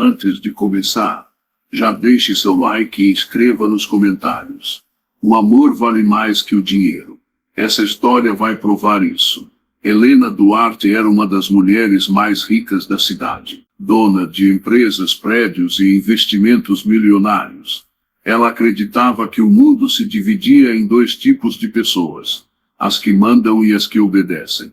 Antes de começar, já deixe seu like e escreva nos comentários. O amor vale mais que o dinheiro. Essa história vai provar isso. Helena Duarte era uma das mulheres mais ricas da cidade, dona de empresas, prédios e investimentos milionários. Ela acreditava que o mundo se dividia em dois tipos de pessoas: as que mandam e as que obedecem.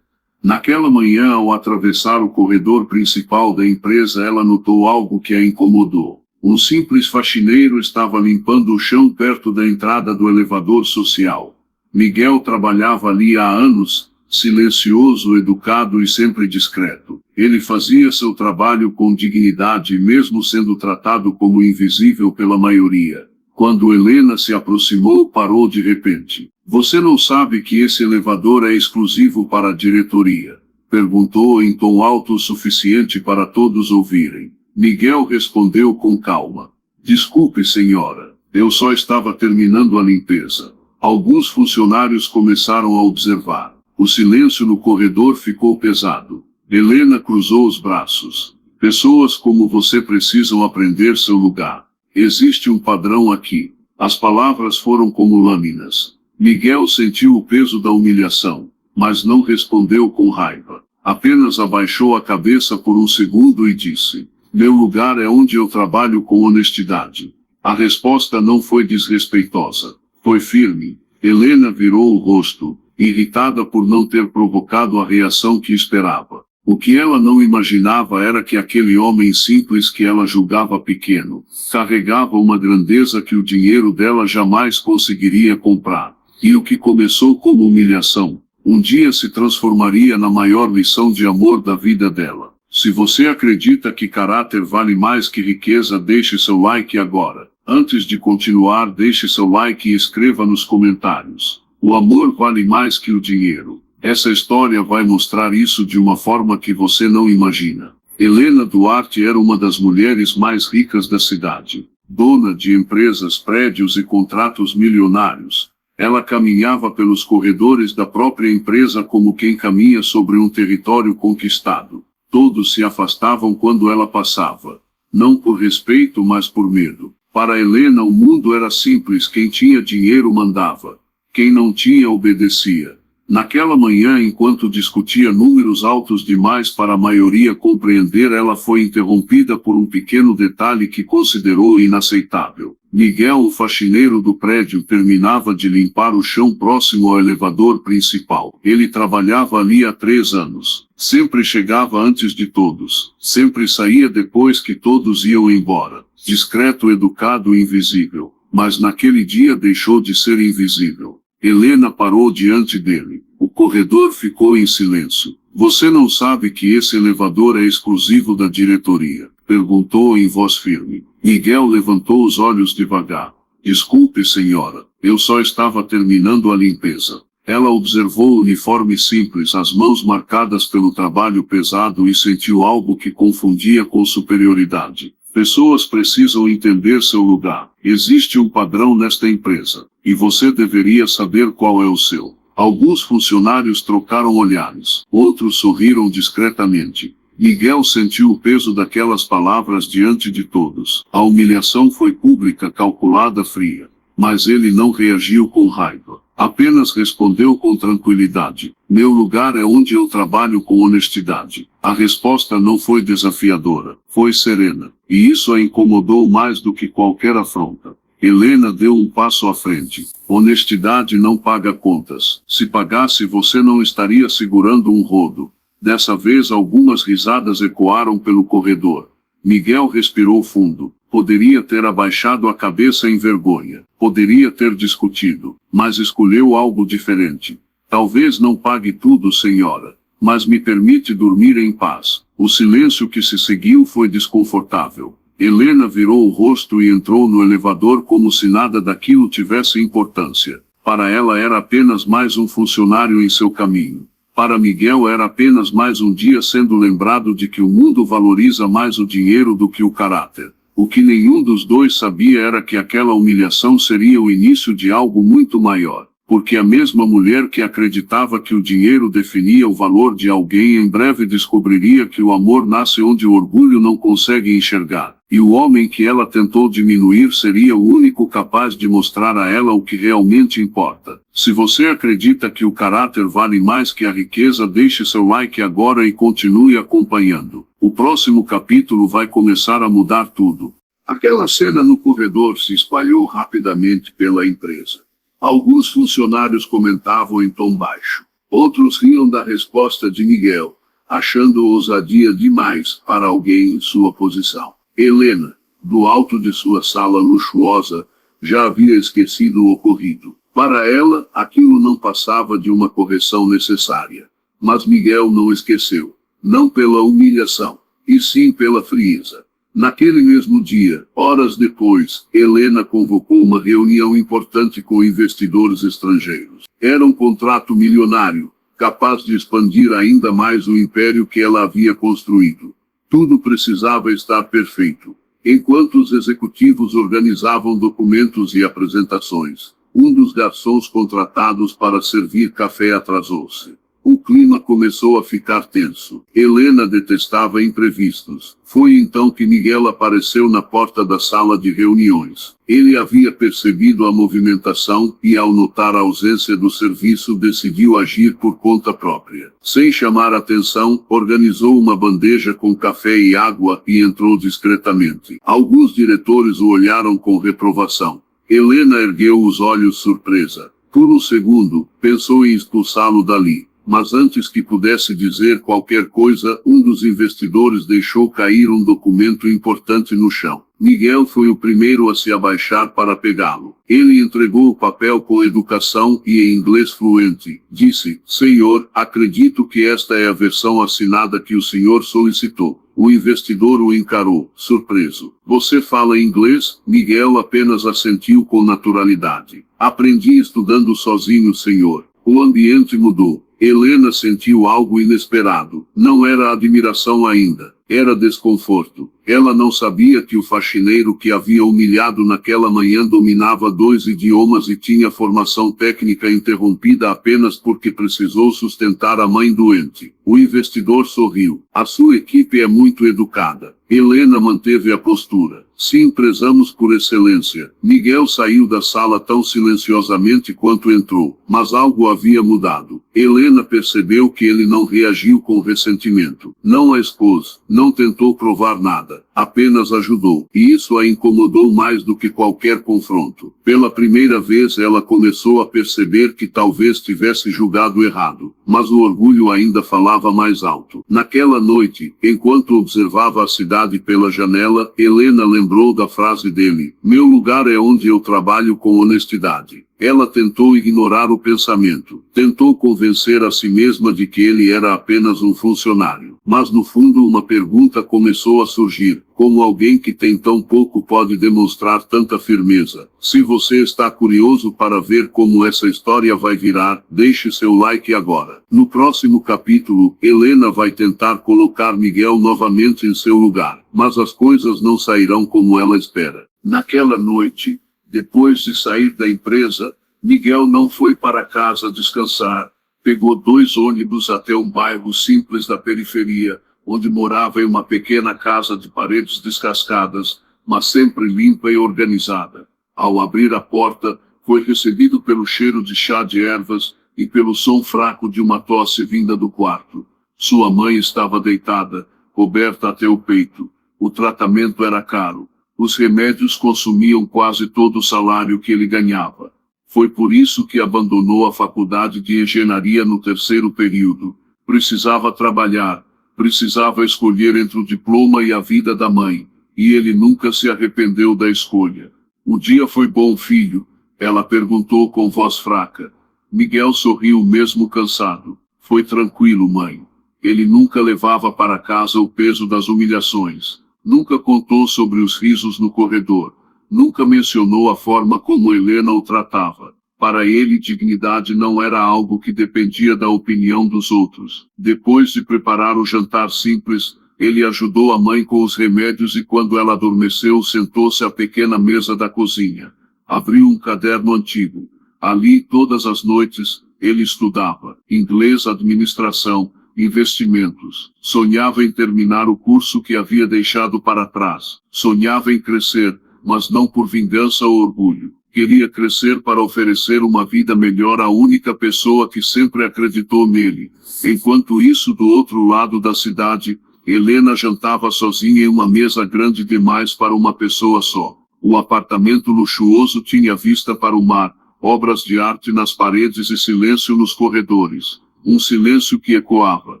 Naquela manhã, ao atravessar o corredor principal da empresa, ela notou algo que a incomodou. Um simples faxineiro estava limpando o chão perto da entrada do elevador social. Miguel trabalhava ali há anos, silencioso, educado e sempre discreto. Ele fazia seu trabalho com dignidade, mesmo sendo tratado como invisível pela maioria. Quando Helena se aproximou, parou de repente. "Você não sabe que esse elevador é exclusivo para a diretoria?" perguntou em tom alto o suficiente para todos ouvirem. Miguel respondeu com calma: "Desculpe, senhora, eu só estava terminando a limpeza." Alguns funcionários começaram a observar. O silêncio no corredor ficou pesado. Helena cruzou os braços. "Pessoas como você precisam aprender seu lugar. Existe um padrão aqui." As palavras foram como lâminas. Miguel sentiu o peso da humilhação, mas não respondeu com raiva. Apenas abaixou a cabeça por um segundo e disse: "Meu lugar é onde eu trabalho com honestidade." A resposta não foi desrespeitosa. Foi firme. Helena virou o rosto, irritada por não ter provocado a reação que esperava. O que ela não imaginava era que aquele homem simples que ela julgava pequeno, carregava uma grandeza que o dinheiro dela jamais conseguiria comprar. E o que começou como humilhação, um dia se transformaria na maior lição de amor da vida dela. Se você acredita que caráter vale mais que riqueza, deixe seu like agora. Antes de continuar, deixe seu like e escreva nos comentários. O amor vale mais que o dinheiro. Essa história vai mostrar isso de uma forma que você não imagina. Helena Duarte era uma das mulheres mais ricas da cidade, dona de empresas, prédios e contratos milionários. Ela caminhava pelos corredores da própria empresa como quem caminha sobre um território conquistado. Todos se afastavam quando ela passava. Não por respeito, mas por medo. Para Helena, o mundo era simples: quem tinha dinheiro mandava. Quem não tinha, obedecia. Naquela manhã, enquanto discutia números altos demais para a maioria compreender, ela foi interrompida por um pequeno detalhe que considerou inaceitável. Miguel, o faxineiro do prédio, terminava de limpar o chão próximo ao elevador principal. Ele trabalhava ali há 3 anos. Sempre chegava antes de todos. Sempre saía depois que todos iam embora. Discreto, educado e invisível. Mas naquele dia deixou de ser invisível. Helena parou diante dele. O corredor ficou em silêncio. "Você não sabe que esse elevador é exclusivo da diretoria?" perguntou em voz firme. Miguel levantou os olhos devagar. "Desculpe, senhora, eu só estava terminando a limpeza." Ela observou o uniforme simples, as mãos marcadas pelo trabalho pesado, e sentiu algo que confundia com superioridade. Pessoas precisam entender seu lugar. Existe um padrão nesta empresa, e você deveria saber qual é o seu. Alguns funcionários trocaram olhares. Outros sorriram discretamente. Miguel sentiu o peso daquelas palavras diante de todos. A humilhação foi pública, calculada, fria. Mas ele não reagiu com raiva. Apenas respondeu com tranquilidade: "Meu lugar é onde eu trabalho com honestidade." A resposta não foi desafiadora, foi serena. E isso a incomodou mais do que qualquer afronta. Helena deu um passo à frente. "Honestidade não paga contas. Se pagasse, você não estaria segurando um rodo." Dessa vez, algumas risadas ecoaram pelo corredor. Miguel respirou fundo. Poderia ter abaixado a cabeça em vergonha. Poderia ter discutido. Mas escolheu algo diferente. "Talvez não pague tudo, senhora, mas me permite dormir em paz." O silêncio que se seguiu foi desconfortável. Helena virou o rosto e entrou no elevador como se nada daquilo tivesse importância. Para ela era apenas mais um funcionário em seu caminho. Para Miguel era apenas mais um dia sendo lembrado de que o mundo valoriza mais o dinheiro do que o caráter. O que nenhum dos dois sabia era que aquela humilhação seria o início de algo muito maior. porque a mesma mulher que acreditava que o dinheiro definia o valor de alguém em breve descobriria que o amor nasce onde o orgulho não consegue enxergar, e o homem que ela tentou diminuir seria o único capaz de mostrar a ela o que realmente importa. Se você acredita que o caráter vale mais que a riqueza, deixe seu like agora e continue acompanhando. O próximo capítulo vai começar a mudar tudo. Aquela cena no corredor se espalhou rapidamente pela empresa. Alguns funcionários comentavam em tom baixo. Outros riam da resposta de Miguel, achando ousadia demais para alguém em sua posição. Helena, do alto de sua sala luxuosa, já havia esquecido o ocorrido. Para ela, aquilo não passava de uma correção necessária. Mas Miguel não esqueceu. Não pela humilhação, e sim pela frieza. Naquele mesmo dia, horas depois, Helena convocou uma reunião importante com investidores estrangeiros. Era um contrato milionário, capaz de expandir ainda mais o império que ela havia construído. Tudo precisava estar perfeito. Enquanto os executivos organizavam documentos e apresentações, um dos garçons contratados para servir café atrasou-se. O clima começou a ficar tenso. Helena detestava imprevistos. Foi então que Miguel apareceu na porta da sala de reuniões. Ele havia percebido a movimentação e, ao notar a ausência do serviço, decidiu agir por conta própria. Sem chamar atenção, organizou uma bandeja com café e água e entrou discretamente. Alguns diretores o olharam com reprovação. Helena ergueu os olhos surpresa. Por um segundo, pensou em expulsá-lo dali. Mas antes que pudesse dizer qualquer coisa, um dos investidores deixou cair um documento importante no chão. Miguel foi o primeiro a se abaixar para pegá-lo. Ele entregou o papel com educação e em inglês fluente. Disse: "Senhor, acredito que esta é a versão assinada que o senhor solicitou." O investidor o encarou, surpreso. "Você fala inglês?" Miguel apenas assentiu com naturalidade. "Aprendi estudando sozinho, senhor." O ambiente mudou. Helena sentiu algo inesperado. Não era admiração ainda. Era desconforto. Ela não sabia que o faxineiro que havia humilhado naquela manhã dominava 2 idiomas e tinha formação técnica interrompida apenas porque precisou sustentar a mãe doente. O investidor sorriu. "A sua equipe é muito educada." Helena manteve a postura. "Sim, prezamos por excelência." Miguel saiu da sala tão silenciosamente quanto entrou, mas algo havia mudado. Helena percebeu que ele não reagiu com ressentimento. Não a expôs, não tentou provar nada, apenas ajudou. E isso a incomodou mais do que qualquer confronto. Pela primeira vez ela começou a perceber que talvez tivesse julgado errado, mas o orgulho ainda falava mais alto. Naquela noite, enquanto observava a cidade pela janela, Helena lembrou da frase dele: "Meu lugar é onde eu trabalho com honestidade." Ela tentou ignorar o pensamento. Tentou convencer a si mesma de que ele era apenas um funcionário. Mas no fundo uma pergunta começou a surgir. Como alguém que tem tão pouco pode demonstrar tanta firmeza? Se você está curioso para ver como essa história vai virar, deixe seu like agora. No próximo capítulo, Helena vai tentar colocar Miguel novamente em seu lugar. Mas as coisas não sairão como ela espera. Naquela noite, depois de sair da empresa, Miguel não foi para casa descansar. Pegou 2 ônibus até um bairro simples da periferia, onde morava em uma pequena casa de paredes descascadas, mas sempre limpa e organizada. Ao abrir a porta, foi recebido pelo cheiro de chá de ervas e pelo som fraco de uma tosse vinda do quarto. Sua mãe estava deitada, coberta até o peito. O tratamento era caro. Os remédios consumiam quase todo o salário que ele ganhava. Foi por isso que abandonou a faculdade de engenharia no 3º período. Precisava trabalhar, precisava escolher entre o diploma e a vida da mãe, e ele nunca se arrependeu da escolha. "O dia foi bom, filho?" ela perguntou com voz fraca. Miguel sorriu mesmo cansado. "Foi tranquilo, mãe." Ele nunca levava para casa o peso das humilhações. Nunca contou sobre os risos no corredor. Nunca mencionou a forma como Helena o tratava. Para ele, dignidade não era algo que dependia da opinião dos outros. Depois de preparar o jantar simples, ele ajudou a mãe com os remédios e quando ela adormeceu, sentou-se à pequena mesa da cozinha. Abriu um caderno antigo. Ali, todas as noites, ele estudava inglês, administração, investimentos. Sonhava em terminar o curso que havia deixado para trás. Sonhava em crescer, mas não por vingança ou orgulho. Queria crescer para oferecer uma vida melhor à única pessoa que sempre acreditou nele. Enquanto isso, do outro lado da cidade, Helena jantava sozinha em uma mesa grande demais para uma pessoa só. O apartamento luxuoso tinha vista para o mar, obras de arte nas paredes e silêncio nos corredores. Um silêncio que ecoava.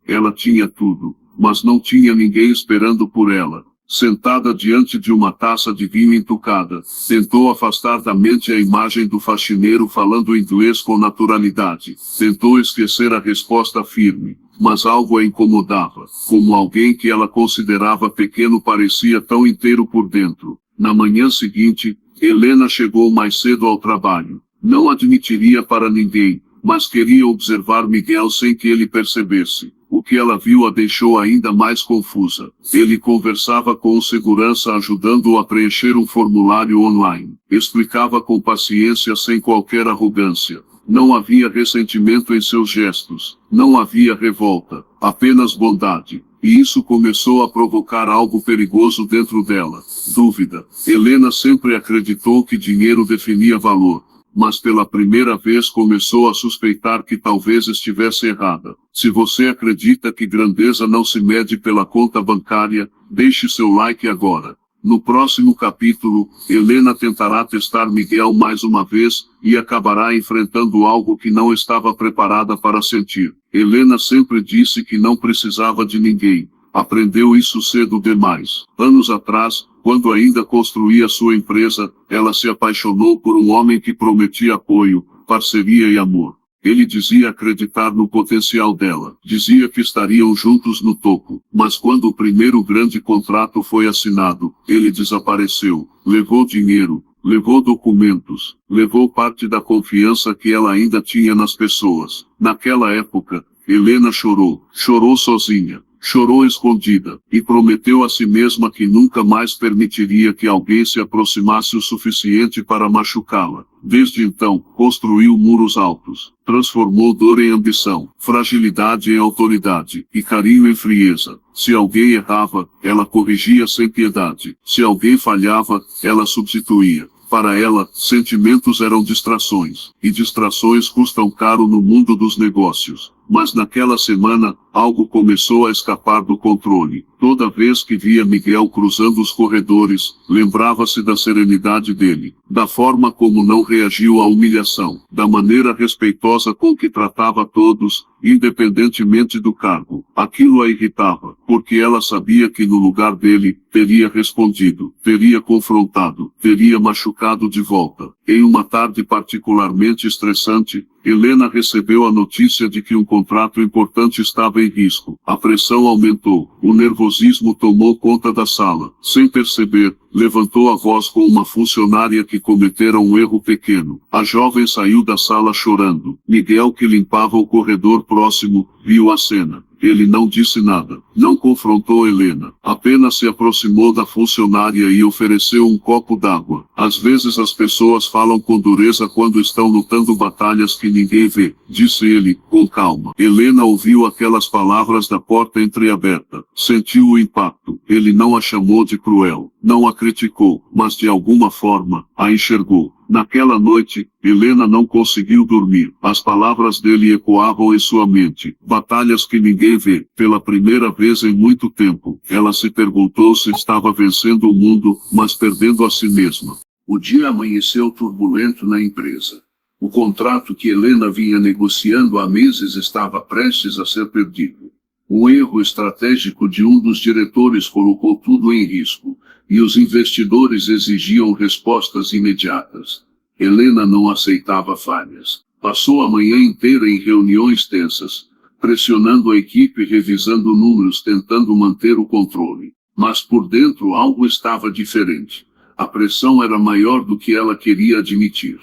Ela tinha tudo, mas não tinha ninguém esperando por ela. Sentada diante de uma taça de vinho entucada, tentou afastar da mente a imagem do faxineiro falando inglês com naturalidade. Tentou esquecer a resposta firme, mas algo a incomodava. Como alguém que ela considerava pequeno parecia tão inteiro por dentro. Na manhã seguinte, Helena chegou mais cedo ao trabalho. Não admitiria para ninguém, mas queria observar Miguel sem que ele percebesse. O que ela viu a deixou ainda mais confusa. Ele conversava com o segurança ajudando-o a preencher um formulário online. Explicava com paciência sem qualquer arrogância. Não havia ressentimento em seus gestos. Não havia revolta. Apenas bondade. E isso começou a provocar algo perigoso dentro dela. Dúvida. Helena sempre acreditou que dinheiro definia valor. Mas pela primeira vez começou a suspeitar que talvez estivesse errada. Se você acredita que grandeza não se mede pela conta bancária, deixe seu like agora. No próximo capítulo, Helena tentará testar Miguel mais uma vez, e acabará enfrentando algo que não estava preparada para sentir. Helena sempre disse que não precisava de ninguém. Aprendeu isso cedo demais. Anos atrás, quando ainda construía sua empresa, ela se apaixonou por um homem que prometia apoio, parceria e amor. Ele dizia acreditar no potencial dela. Dizia que estariam juntos no topo. Mas quando o primeiro grande contrato foi assinado, ele desapareceu. Levou dinheiro, levou documentos, levou parte da confiança que ela ainda tinha nas pessoas. Naquela época, Helena chorou. Chorou sozinha. Chorou escondida, e prometeu a si mesma que nunca mais permitiria que alguém se aproximasse o suficiente para machucá-la. Desde então, construiu muros altos. Transformou dor em ambição, fragilidade em autoridade, e carinho em frieza. Se alguém errava, ela corrigia sem piedade. Se alguém falhava, ela substituía. Para ela, sentimentos eram distrações, e distrações custam caro no mundo dos negócios. Mas naquela semana, algo começou a escapar do controle. Toda vez que via Miguel cruzando os corredores, lembrava-se da serenidade dele, da forma como não reagiu à humilhação, da maneira respeitosa com que tratava todos, independentemente do cargo. Aquilo a irritava, porque ela sabia que no lugar dele, teria respondido, teria confrontado, teria machucado de volta. Em uma tarde particularmente estressante, Helena recebeu a notícia de que um contrato importante estava em risco. A pressão aumentou. O nervosismo tomou conta da sala. Sem perceber, levantou a voz com uma funcionária que cometera um erro pequeno. A jovem saiu da sala chorando. Miguel, que limpava o corredor próximo, viu a cena. Ele não disse nada. Não confrontou Helena. Apenas se aproximou da funcionária e ofereceu um copo d'água. Às vezes as pessoas falam com dureza quando estão lutando batalhas que ninguém vê, disse ele, com calma. Helena ouviu aquelas palavras da porta entreaberta. Sentiu o impacto. Ele não a chamou de cruel. Não a criticou, mas de alguma forma, a enxergou. Naquela noite, Helena não conseguiu dormir. As palavras dele ecoavam em sua mente. Batalhas que ninguém vê. Pela primeira vez em muito tempo, ela se perguntou se estava vencendo o mundo, mas perdendo a si mesma. O dia amanheceu turbulento na empresa. O contrato que Helena vinha negociando há meses estava prestes a ser perdido. Um erro estratégico de um dos diretores colocou tudo em risco, e os investidores exigiam respostas imediatas. Helena não aceitava falhas. Passou a manhã inteira em reuniões tensas, pressionando a equipe, revisando números, tentando manter o controle. Mas por dentro algo estava diferente. A pressão era maior do que ela queria admitir.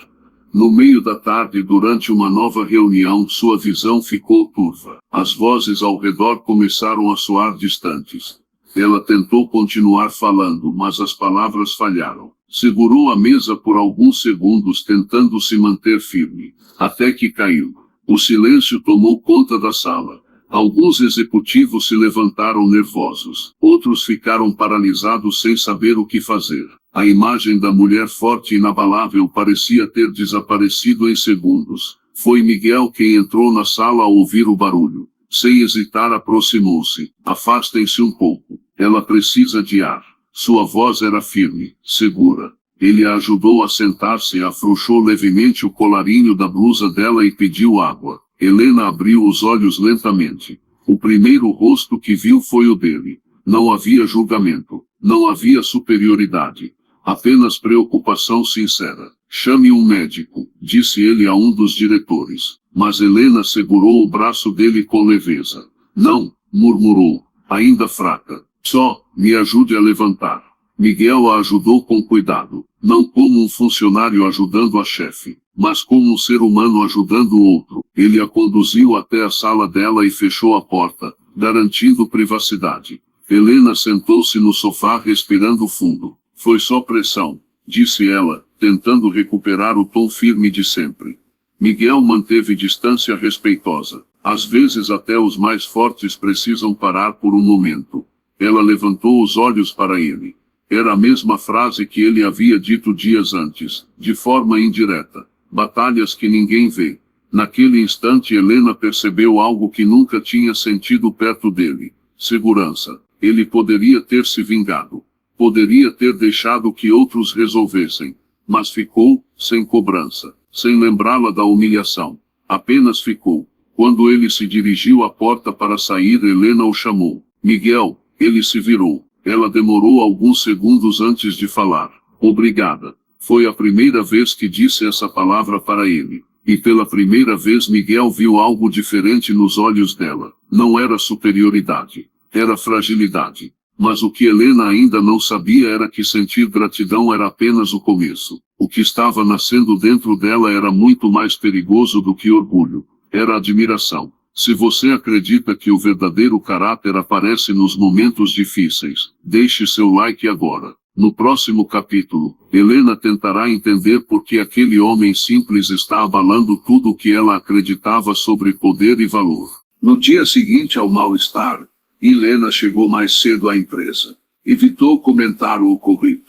No meio da tarde, durante uma nova reunião, sua visão ficou turva. As vozes ao redor começaram a soar distantes. Ela tentou continuar falando, mas as palavras falharam. Segurou a mesa por alguns segundos tentando se manter firme, até que caiu. O silêncio tomou conta da sala. Alguns executivos se levantaram nervosos. Outros ficaram paralisados sem saber o que fazer. A imagem da mulher forte e inabalável parecia ter desaparecido em segundos. Foi Miguel quem entrou na sala ao ouvir o barulho. Sem hesitar aproximou-se. Afastem-se um pouco. Ela precisa de ar. Sua voz era firme, segura. Ele a ajudou a sentar-se e afrouxou levemente o colarinho da blusa dela e pediu água. Helena abriu os olhos lentamente. O primeiro rosto que viu foi o dele. Não havia julgamento. Não havia superioridade. Apenas preocupação sincera. Chame um médico, disse ele a um dos diretores. Mas Helena segurou o braço dele com leveza. Não, murmurou, ainda fraca. Só, me ajude a levantar. Miguel a ajudou com cuidado. Não como um funcionário ajudando a chefe, mas como um ser humano ajudando o outro. Ele a conduziu até a sala dela e fechou a porta, garantindo privacidade. Helena sentou-se no sofá respirando fundo. Foi só pressão, disse ela, tentando recuperar o tom firme de sempre. Miguel manteve distância respeitosa. Às vezes até os mais fortes precisam parar por um momento. Ela levantou os olhos para ele. Era a mesma frase que ele havia dito dias antes, de forma indireta. Batalhas que ninguém vê. Naquele instante Helena percebeu algo que nunca tinha sentido perto dele. Segurança. Ele poderia ter se vingado. Poderia ter deixado que outros resolvessem. Mas ficou, sem cobrança. Sem lembrá-la da humilhação. Apenas ficou. Quando ele se dirigiu à porta para sair, Helena o chamou. Miguel, ele se virou. Ela demorou alguns segundos antes de falar. Obrigada. Foi a primeira vez que disse essa palavra para ele. E pela primeira vez Miguel viu algo diferente nos olhos dela. Não era superioridade. Era fragilidade. Mas o que Helena ainda não sabia era que sentir gratidão era apenas o começo. O que estava nascendo dentro dela era muito mais perigoso do que orgulho. Era admiração. Se você acredita que o verdadeiro caráter aparece nos momentos difíceis, deixe seu like agora. No próximo capítulo, Helena tentará entender por que aquele homem simples está abalando tudo o que ela acreditava sobre poder e valor. No dia seguinte ao mal-estar, Helena chegou mais cedo à empresa. Evitou comentar o ocorrido.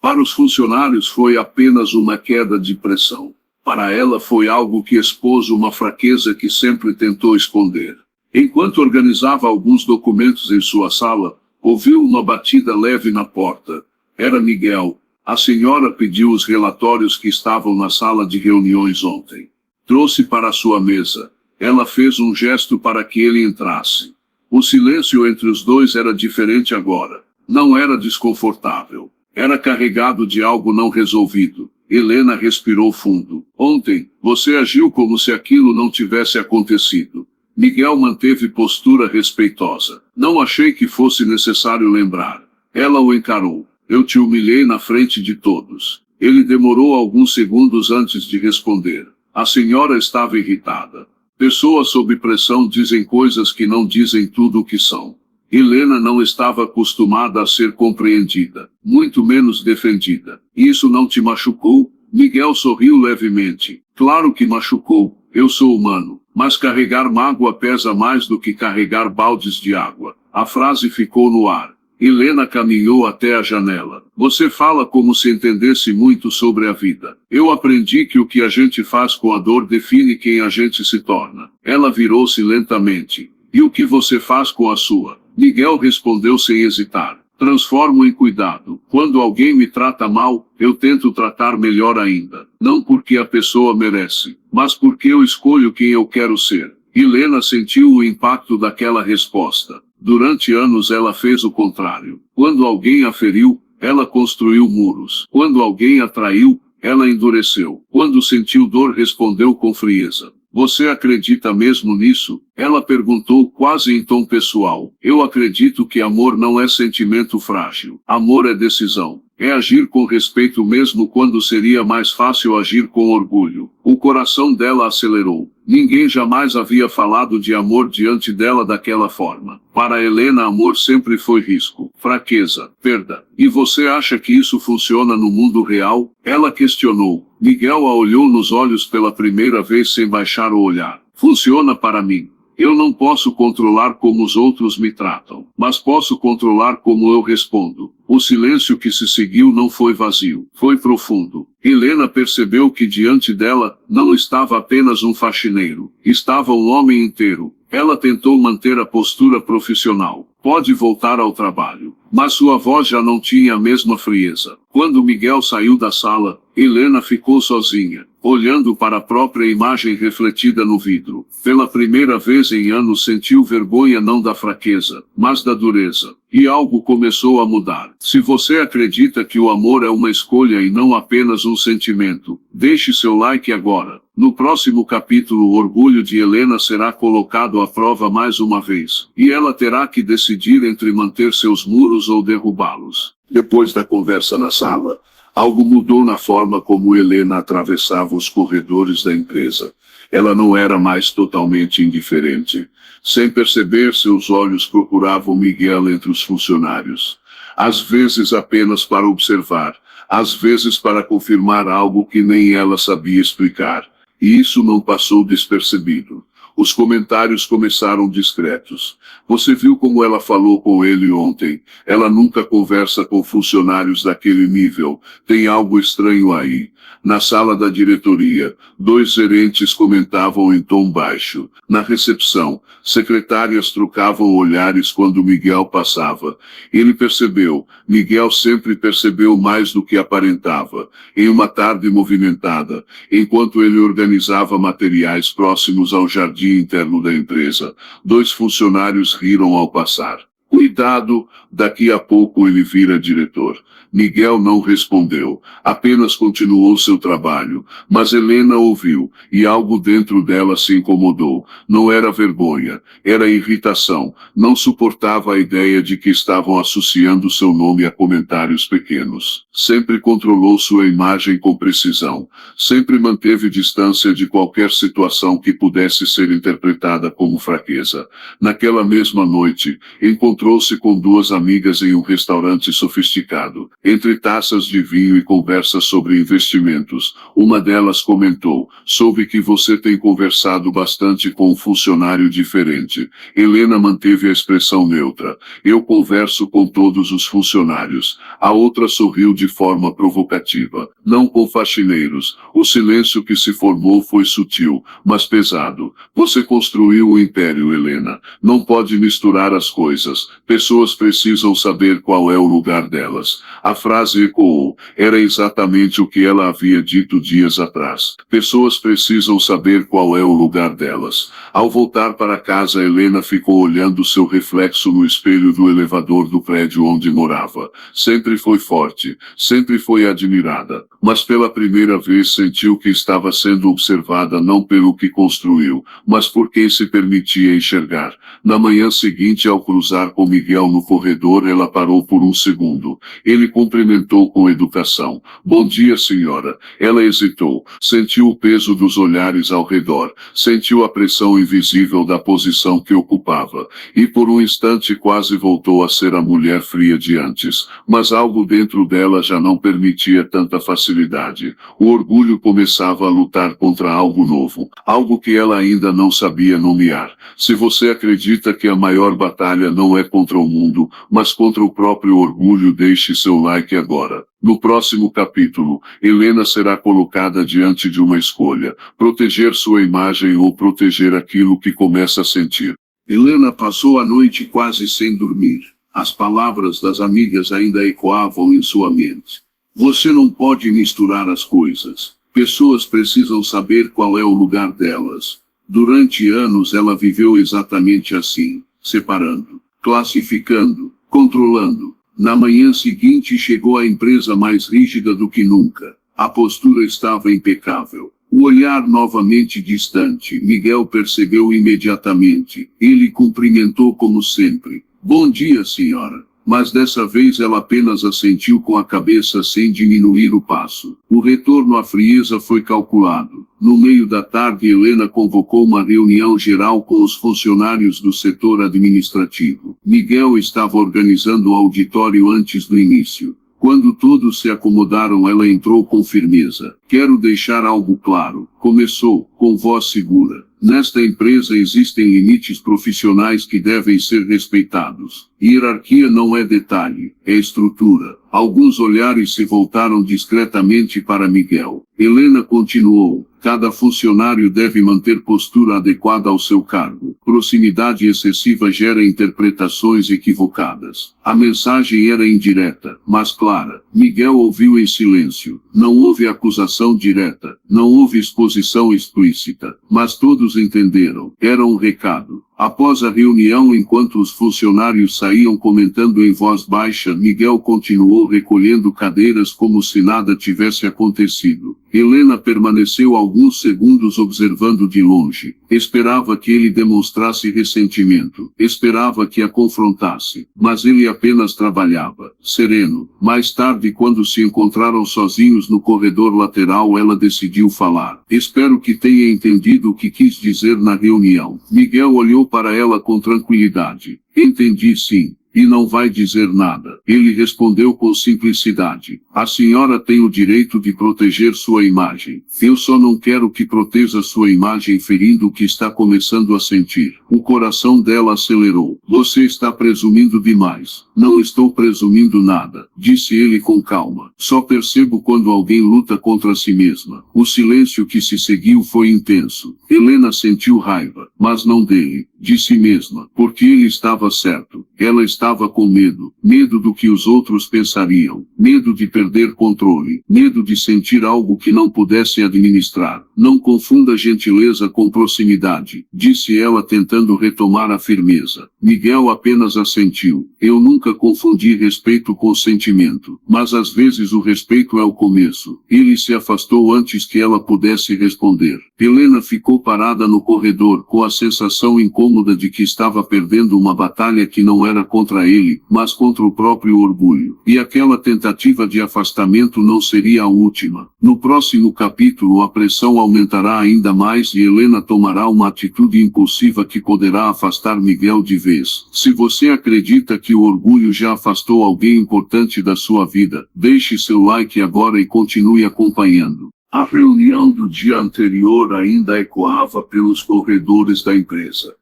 Para os funcionários foi apenas uma queda de pressão. Para ela foi algo que expôs uma fraqueza que sempre tentou esconder. Enquanto organizava alguns documentos em sua sala, ouviu uma batida leve na porta. Era Miguel. A senhora pediu os relatórios que estavam na sala de reuniões ontem. Trouxe para sua mesa. Ela fez um gesto para que ele entrasse. O silêncio entre os dois era diferente agora. Não era desconfortável. Era carregado de algo não resolvido. Helena respirou fundo. Ontem, você agiu como se aquilo não tivesse acontecido. Miguel manteve postura respeitosa. Não achei que fosse necessário lembrar. Ela o encarou. Eu te humilhei na frente de todos. Ele demorou alguns segundos antes de responder. A senhora estava irritada. Pessoas sob pressão dizem coisas que não dizem tudo o que são. Helena não estava acostumada a ser compreendida, muito menos defendida. Isso não te machucou? Miguel sorriu levemente. Claro que machucou. Eu sou humano. Mas carregar mágoa pesa mais do que carregar baldes de água. A frase ficou no ar. Helena caminhou até a janela. Você fala como se entendesse muito sobre a vida. Eu aprendi que o que a gente faz com a dor define quem a gente se torna. Ela virou-se lentamente. E o que você faz com a sua? Miguel respondeu sem hesitar. Transformo em cuidado. Quando alguém me trata mal, eu tento tratar melhor ainda. Não porque a pessoa merece, mas porque eu escolho quem eu quero ser. Helena sentiu o impacto daquela resposta. Durante anos ela fez o contrário. Quando alguém a feriu, ela construiu muros. Quando alguém a traiu, ela endureceu. Quando sentiu dor, respondeu com frieza. Você acredita mesmo nisso? Ela perguntou quase em tom pessoal. Eu acredito que amor não é sentimento frágil. Amor é decisão. É agir com respeito mesmo quando seria mais fácil agir com orgulho. O coração dela acelerou. Ninguém jamais havia falado de amor diante dela daquela forma. Para Helena, amor sempre foi risco. Fraqueza, perda. E você acha que isso funciona no mundo real? Ela questionou. Miguel a olhou nos olhos pela primeira vez sem baixar o olhar. Funciona para mim. Eu não posso controlar como os outros me tratam, mas posso controlar como eu respondo. O silêncio que se seguiu não foi vazio, foi profundo. Helena percebeu que diante dela não estava apenas um faxineiro, estava um homem inteiro. Ela tentou manter a postura profissional. Pode voltar ao trabalho. Mas sua voz já não tinha a mesma frieza. Quando Miguel saiu da sala, Helena ficou sozinha, olhando para a própria imagem refletida no vidro. Pela primeira vez em anos sentiu vergonha não da fraqueza, mas da dureza. E algo começou a mudar. Se você acredita que o amor é uma escolha e não apenas um sentimento, deixe seu like agora. No próximo capítulo, o orgulho de Helena será colocado à prova mais uma vez, e ela terá que decidir entre manter seus muros ou derrubá-los. Depois da conversa na sala, algo mudou na forma como Helena atravessava os corredores da empresa. Ela não era mais totalmente indiferente. Sem perceber, seus olhos procuravam Miguel entre os funcionários. Às vezes apenas para observar, às vezes para confirmar algo que nem ela sabia explicar. E isso não passou despercebido. Os comentários começaram discretos. Você viu como ela falou com ele ontem? Ela nunca conversa com funcionários daquele nível. Tem algo estranho aí. Na sala da diretoria, 2 gerentes comentavam em tom baixo. Na recepção, secretárias trocavam olhares quando Miguel passava. Ele percebeu. Miguel sempre percebeu mais do que aparentava. Em uma tarde movimentada, enquanto ele organizava materiais próximos ao jardim interno da empresa, 2 funcionários riram ao passar. Cuidado, daqui a pouco ele vira diretor. Miguel não respondeu, apenas continuou seu trabalho, mas Helena ouviu, e algo dentro dela se incomodou. Não era vergonha, era irritação, não suportava a ideia de que estavam associando seu nome a comentários pequenos. Sempre controlou sua imagem com precisão, sempre manteve distância de qualquer situação que pudesse ser interpretada como fraqueza. Naquela mesma noite, encontrou-se com 2 amigas em um restaurante sofisticado. Entre taças de vinho e conversas sobre investimentos, uma delas comentou: soube que você tem conversado bastante com um funcionário diferente. Helena manteve a expressão neutra. Eu converso com todos os funcionários. A outra sorriu de forma provocativa. Não com faxineiros. O silêncio que se formou foi sutil, mas pesado. Você construiu o império, Helena. Não pode misturar as coisas. Pessoas precisam saber qual é o lugar delas. A frase ecoou. Era exatamente o que ela havia dito dias atrás. Pessoas precisam saber qual é o lugar delas. Ao voltar para casa, Helena ficou olhando seu reflexo no espelho do elevador do prédio onde morava. Sempre foi forte, sempre foi admirada, mas pela primeira vez sentiu que estava sendo observada não pelo que construiu, mas por quem se permitia enxergar. Na manhã seguinte, ao cruzar com Miguel no corredor, ela parou por um segundo. Ele cumprimentou com educação. Bom dia, senhora. Ela hesitou. Sentiu o peso dos olhares ao redor. Sentiu a pressão invisível da posição que ocupava. E por um instante quase voltou a ser a mulher fria de antes. Mas algo dentro dela já não permitia tanta facilidade. O orgulho começava a lutar contra algo novo. Algo que ela ainda não sabia nomear. Se você acredita que a maior batalha não é contra o mundo, mas contra o próprio orgulho, deixe seu like agora. No próximo capítulo, Helena será colocada diante de uma escolha: proteger sua imagem ou proteger aquilo que começa a sentir. Helena passou a noite quase sem dormir. As palavras das amigas ainda ecoavam em sua mente. Você não pode misturar as coisas. Pessoas precisam saber qual é o lugar delas. Durante anos ela viveu exatamente assim, separando, classificando, controlando. Na manhã seguinte chegou à empresa mais rígida do que nunca. A postura estava impecável. O olhar novamente distante. Miguel percebeu imediatamente. Ele cumprimentou como sempre. Bom dia, senhora. Mas dessa vez ela apenas assentiu com a cabeça sem diminuir o passo. O retorno à frieza foi calculado. No meio da tarde, Helena convocou uma reunião geral com os funcionários do setor administrativo. Miguel estava organizando o auditório antes do início. Quando todos se acomodaram, ela entrou com firmeza. Quero deixar algo claro. Começou, com voz segura. Nesta empresa existem limites profissionais que devem ser respeitados. Hierarquia não é detalhe, é estrutura. Alguns olhares se voltaram discretamente para Miguel. Helena continuou. Cada funcionário deve manter postura adequada ao seu cargo. Proximidade excessiva gera interpretações equivocadas. A mensagem era indireta, mas clara. Miguel ouviu em silêncio. Não houve acusação direta, não houve exposição explícita, mas todos entenderam. Era um recado. Após a reunião, enquanto os funcionários saíam comentando em voz baixa, Miguel continuou recolhendo cadeiras como se nada tivesse acontecido. Helena permaneceu alguns segundos observando de longe. Esperava que ele demonstrasse ressentimento. Esperava que a confrontasse. Mas ele apenas trabalhava, sereno. Mais tarde, quando se encontraram sozinhos no corredor lateral, ela decidiu falar. Espero que tenha entendido o que quis dizer na reunião. Miguel olhou para ela com tranquilidade. Entendi, sim. E não vai dizer nada. Ele respondeu com simplicidade. A senhora tem o direito de proteger sua imagem. Eu só não quero que proteja sua imagem ferindo o que está começando a sentir. O coração dela acelerou. Você está presumindo demais. Não estou presumindo nada, disse ele com calma. Só percebo quando alguém luta contra si mesma. O silêncio que se seguiu foi intenso. Helena sentiu raiva, mas não dele, de si mesma, porque ele estava certo. Ela estava com medo. Medo do que os outros pensariam. Medo de perder controle. Medo de sentir algo que não pudesse administrar. Não confunda gentileza com proximidade, disse ela tentando retomar a firmeza. Miguel apenas assentiu. Eu nunca confundi respeito com sentimento. Mas às vezes o respeito é o começo. Ele se afastou antes que ela pudesse responder. Helena ficou parada no corredor com a sensação incômoda de que estava perdendo uma batalha que não era contra ele, mas contra o próprio orgulho. E aquela tentativa de afastamento não seria a última. No próximo capítulo a pressão aumentará ainda mais e Helena tomará uma atitude impulsiva que poderá afastar Miguel de vez. Se você acredita que o orgulho já afastou alguém importante da sua vida, deixe seu like agora e continue acompanhando. A reunião do dia anterior ainda ecoava pelos corredores da empresa.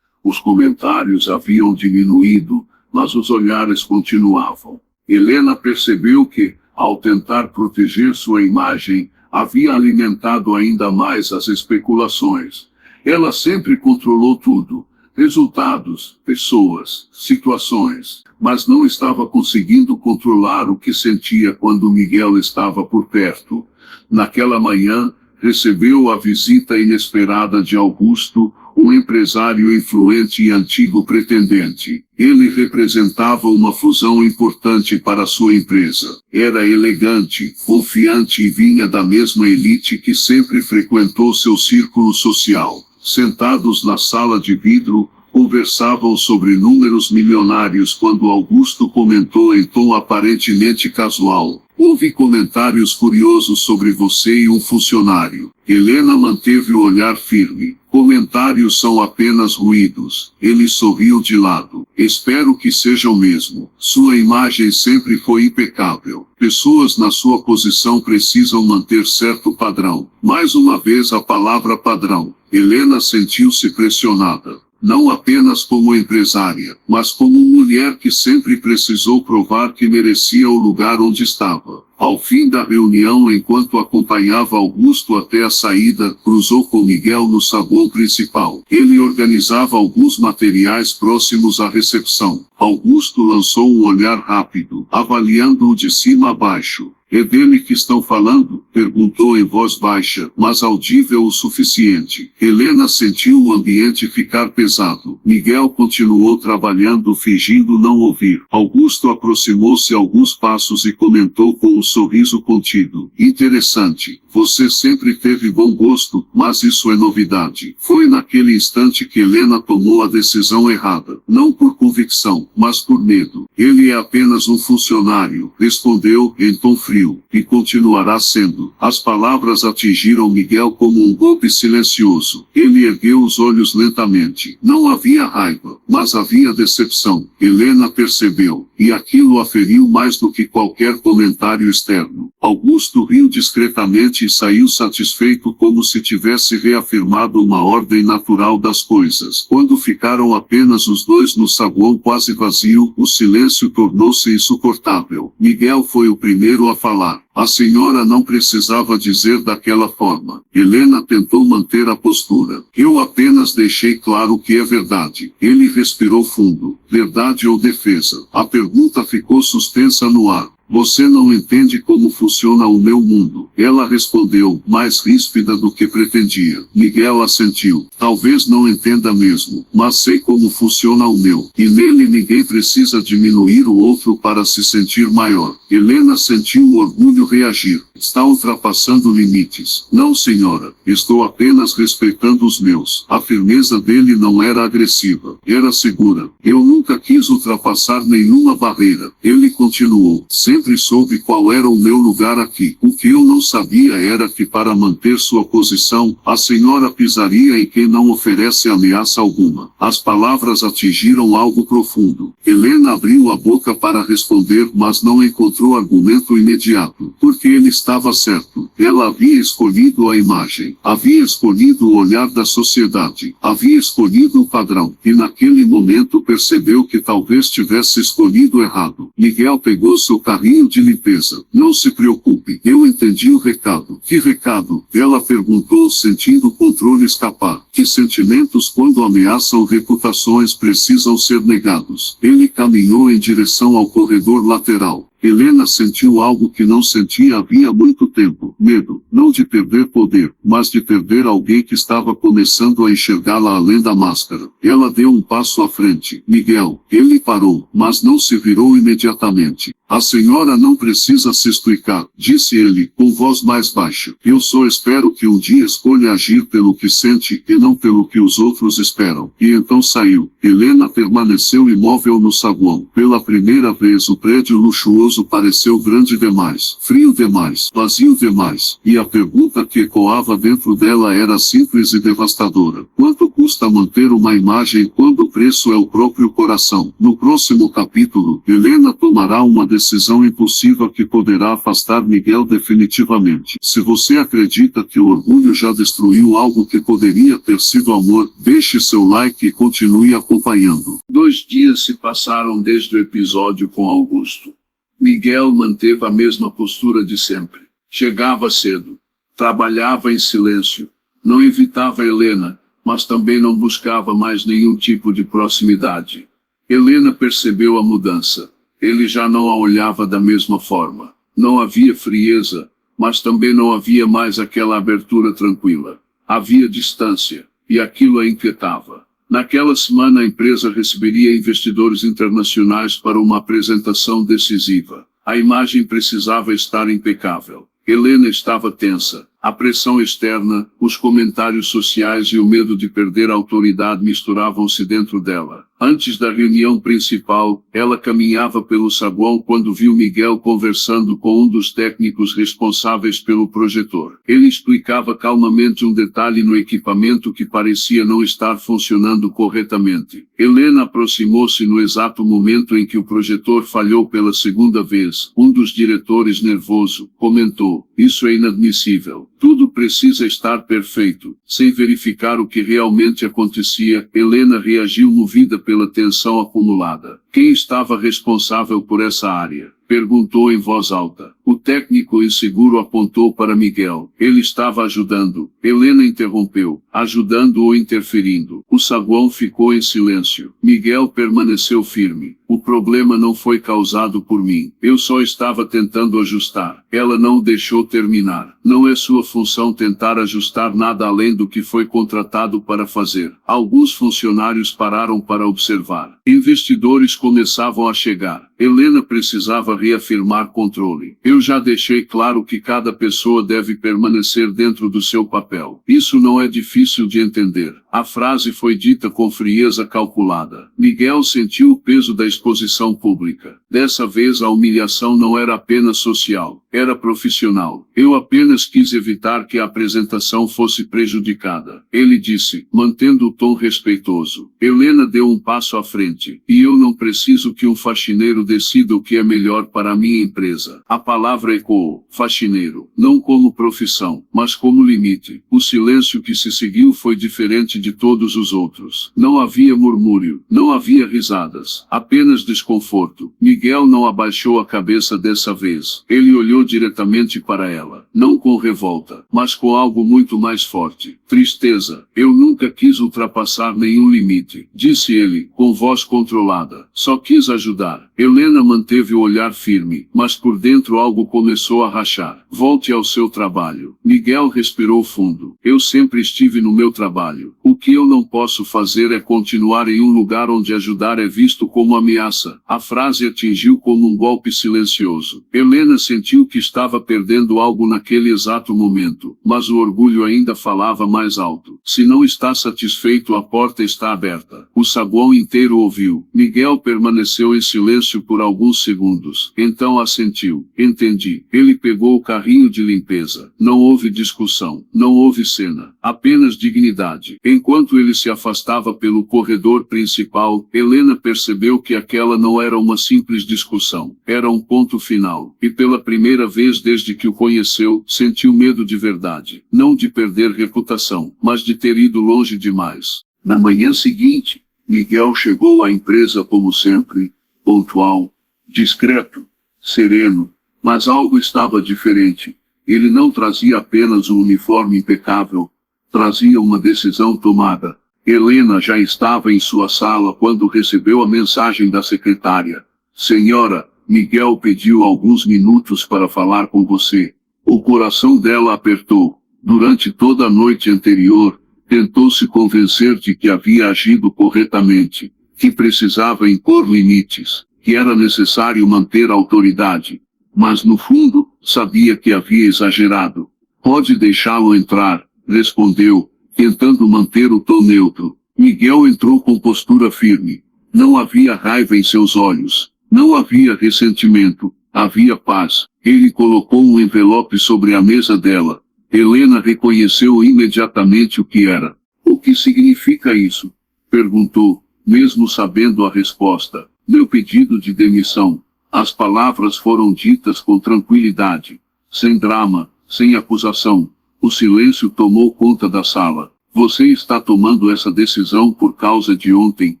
Os comentários haviam diminuído, mas os olhares continuavam. Helena percebeu que, ao tentar proteger sua imagem, havia alimentado ainda mais as especulações. Ela sempre controlou tudo: resultados, pessoas, situações, mas não estava conseguindo controlar o que sentia quando Miguel estava por perto. Naquela manhã, recebeu a visita inesperada de Augusto, um empresário influente e antigo pretendente. Ele representava uma fusão importante para sua empresa. Era elegante, confiante e vinha da mesma elite que sempre frequentou seu círculo social. Sentados na sala de vidro, conversavam sobre números milionários quando Augusto comentou em tom aparentemente casual. Houve comentários curiosos sobre você e um funcionário. Helena manteve o olhar firme. Comentários são apenas ruídos. Ele sorriu de lado. Espero que seja o mesmo. Sua imagem sempre foi impecável. Pessoas na sua posição precisam manter certo padrão. Mais uma vez a palavra padrão. Helena sentiu-se pressionada. Não apenas como empresária, mas como mulher que sempre precisou provar que merecia o lugar onde estava. Ao fim da reunião, enquanto acompanhava Augusto até a saída, cruzou com Miguel no saguão principal. Ele organizava alguns materiais próximos à recepção. Augusto lançou um olhar rápido, avaliando-o de cima a baixo. É dele que estão falando? Perguntou em voz baixa, mas audível o suficiente. Helena sentiu o ambiente ficar pesado. Miguel continuou trabalhando, fingindo não ouvir. Augusto aproximou-se alguns passos e comentou com um sorriso contido. Interessante. Você sempre teve bom gosto, mas isso é novidade. Foi naquele instante que Helena tomou a decisão errada. Não por convicção, mas por medo. Ele é apenas um funcionário, respondeu em tom frio, e continuará sendo. profundo. As palavras atingiram Miguel como um golpe silencioso. Ele ergueu os olhos lentamente. Não havia raiva, mas havia decepção. Helena percebeu, e aquilo a feriu mais do que qualquer comentário externo. Augusto riu discretamente e saiu satisfeito, como se tivesse reafirmado uma ordem natural das coisas. Quando ficaram apenas os dois no saguão quase vazio, o silêncio tornou-se insuportável. Miguel foi o primeiro a falar. A senhora não precisava dizer daquela forma. Helena tentou manter a postura. Eu apenas deixei claro que é verdade. Ele respirou fundo. Verdade ou defesa? A pergunta ficou suspensa no ar. Você não entende como funciona o meu mundo. Ela respondeu, mais ríspida do que pretendia. Miguel assentiu. Talvez não entenda mesmo, mas sei como funciona o meu. E nele ninguém precisa diminuir o outro para se sentir maior. Helena sentiu o orgulho reagir. Está ultrapassando limites. Não, senhora. Estou apenas respeitando os meus. A firmeza dele não era agressiva. Era segura. Eu nunca quis ultrapassar nenhuma barreira. Ele continuou. Sempre soube qual era o meu lugar aqui. O que eu não sabia era que para manter sua posição, a senhora pisaria em quem não oferece ameaça alguma. As palavras atingiram algo profundo. Helena abriu a boca para responder, mas não encontrou argumento imediato. Porque ele estava certo. Ela havia escolhido a imagem. Havia escolhido o olhar da sociedade. Havia escolhido o padrão. E naquele momento percebeu que talvez tivesse escolhido errado. Miguel pegou seu carrinho de limpeza. Não se preocupe. Eu entendi o recado. Que recado? Ela perguntou, sentindo o controle escapar. Que sentimentos, quando ameaçam reputações, precisam ser negados? Ele caminhou em direção ao corredor lateral. Helena sentiu algo que não sentia havia muito tempo. Medo, não de perder poder, mas de perder alguém que estava começando a enxergá-la além da máscara. Ela deu um passo à frente. Miguel. Ele parou, mas não se virou imediatamente. A senhora não precisa se explicar, disse ele, com voz mais baixa. Eu só espero que um dia escolha agir pelo que sente e não pelo que os outros esperam. E então saiu. Helena permaneceu imóvel no saguão. Pela primeira vez o prédio luxuoso pareceu grande demais, frio demais, vazio demais. E a pergunta que ecoava dentro dela era simples e devastadora. Quanto custa manter uma imagem quando o preço é o próprio coração? No próximo capítulo, Helena tomará uma decisão impulsiva que poderá afastar Miguel definitivamente. Se você acredita que o orgulho já destruiu algo que poderia ter sido amor, deixe seu like e continue acompanhando. 2 dias se passaram desde o episódio com Augusto. Miguel manteve a mesma postura de sempre. Chegava cedo. Trabalhava em silêncio. Não evitava Helena, mas também não buscava mais nenhum tipo de proximidade. Helena percebeu a mudança. Ele já não a olhava da mesma forma. Não havia frieza, mas também não havia mais aquela abertura tranquila. Havia distância, e aquilo a inquietava. Naquela semana a empresa receberia investidores internacionais para uma apresentação decisiva. A imagem precisava estar impecável. Helena estava tensa. A pressão externa, os comentários sociais e o medo de perder a autoridade misturavam-se dentro dela. Antes da reunião principal, ela caminhava pelo saguão quando viu Miguel conversando com um dos técnicos responsáveis pelo projetor. Ele explicava calmamente um detalhe no equipamento que parecia não estar funcionando corretamente. Helena aproximou-se no exato momento em que o projetor falhou pela segunda vez. Um dos diretores, nervoso, comentou: "Isso é inadmissível. Tudo precisa estar perfeito." Sem verificar o que realmente acontecia, Helena reagiu movida pela tensão acumulada. Quem estava responsável por essa área? Perguntou em voz alta. O técnico inseguro apontou para Miguel. Ele estava ajudando. Helena interrompeu. Ajudando ou interferindo? O saguão ficou em silêncio. Miguel permaneceu firme. O problema não foi causado por mim. Eu só estava tentando ajustar. Ela não o deixou terminar. Não é sua função tentar ajustar nada além do que foi contratado para fazer. Alguns funcionários pararam para observar. Investidores começavam a chegar. Helena precisava reafirmar controle. Eu já deixei claro que cada pessoa deve permanecer dentro do seu papel. Isso não é difícil de entender. A frase foi dita com frieza calculada. Miguel sentiu o peso da exposição pública. Dessa vez a humilhação não era apenas social, era profissional. Eu apenas quis evitar que a apresentação fosse prejudicada. Ele disse, mantendo o tom respeitoso. Helena deu um passo à frente. E eu não preciso que um faxineiro decida o que é melhor para a minha empresa. A palavra ecoou. Faxineiro. Não como profissão, mas como limite. O silêncio que se seguiu foi diferente de todos os outros. Não havia murmúrio, não havia risadas, apenas desconforto. Miguel não abaixou a cabeça dessa vez. Ele olhou diretamente para ela, não com revolta, mas com algo muito mais forte. Tristeza. Eu nunca quis ultrapassar nenhum limite, disse ele, com voz controlada. Só quis ajudar. Helena manteve o olhar firme, mas por dentro algo começou a rachar. Volte ao seu trabalho. Miguel respirou fundo. Eu sempre estive no meu trabalho. O que eu não posso fazer é continuar em um lugar onde ajudar é visto como ameaça. A frase atingiu como um golpe silencioso. Helena sentiu que estava perdendo algo naquele exato momento, mas o orgulho ainda falava mais alto. Se não está satisfeito, a porta está aberta. O saguão inteiro ouviu. Miguel permaneceu em silêncio por alguns segundos. Então assentiu. Entendi. Ele pegou o carrinho de limpeza. Não houve discussão. Não houve cena. Apenas dignidade. Enquanto ele se afastava pelo corredor principal, Helena percebeu que aquela não era uma simples discussão. Era um ponto final. E pela primeira vez desde que o conheceu, sentiu medo de verdade. Não de perder reputação, mas de ter ido longe demais. Na manhã seguinte, Miguel chegou à empresa como sempre, pontual, discreto, sereno, mas algo estava diferente. Ele não trazia apenas um uniforme impecável, trazia uma decisão tomada. Helena já estava em sua sala quando recebeu a mensagem da secretária. Senhora, Miguel pediu alguns minutos para falar com você. O coração dela apertou. Durante toda a noite anterior, tentou se convencer de que havia agido corretamente, que precisava impor limites, que era necessário manter a autoridade. Mas no fundo, sabia que havia exagerado. Pode deixá-lo entrar, respondeu, tentando manter o tom neutro. Miguel entrou com postura firme. Não havia raiva em seus olhos. Não havia ressentimento. Havia paz. Ele colocou um envelope sobre a mesa dela. Helena reconheceu imediatamente o que era. O que significa isso? Perguntou, mesmo sabendo a resposta. Meu pedido de demissão. As palavras foram ditas com tranquilidade. Sem drama, sem acusação. O silêncio tomou conta da sala. Você está tomando essa decisão por causa de ontem?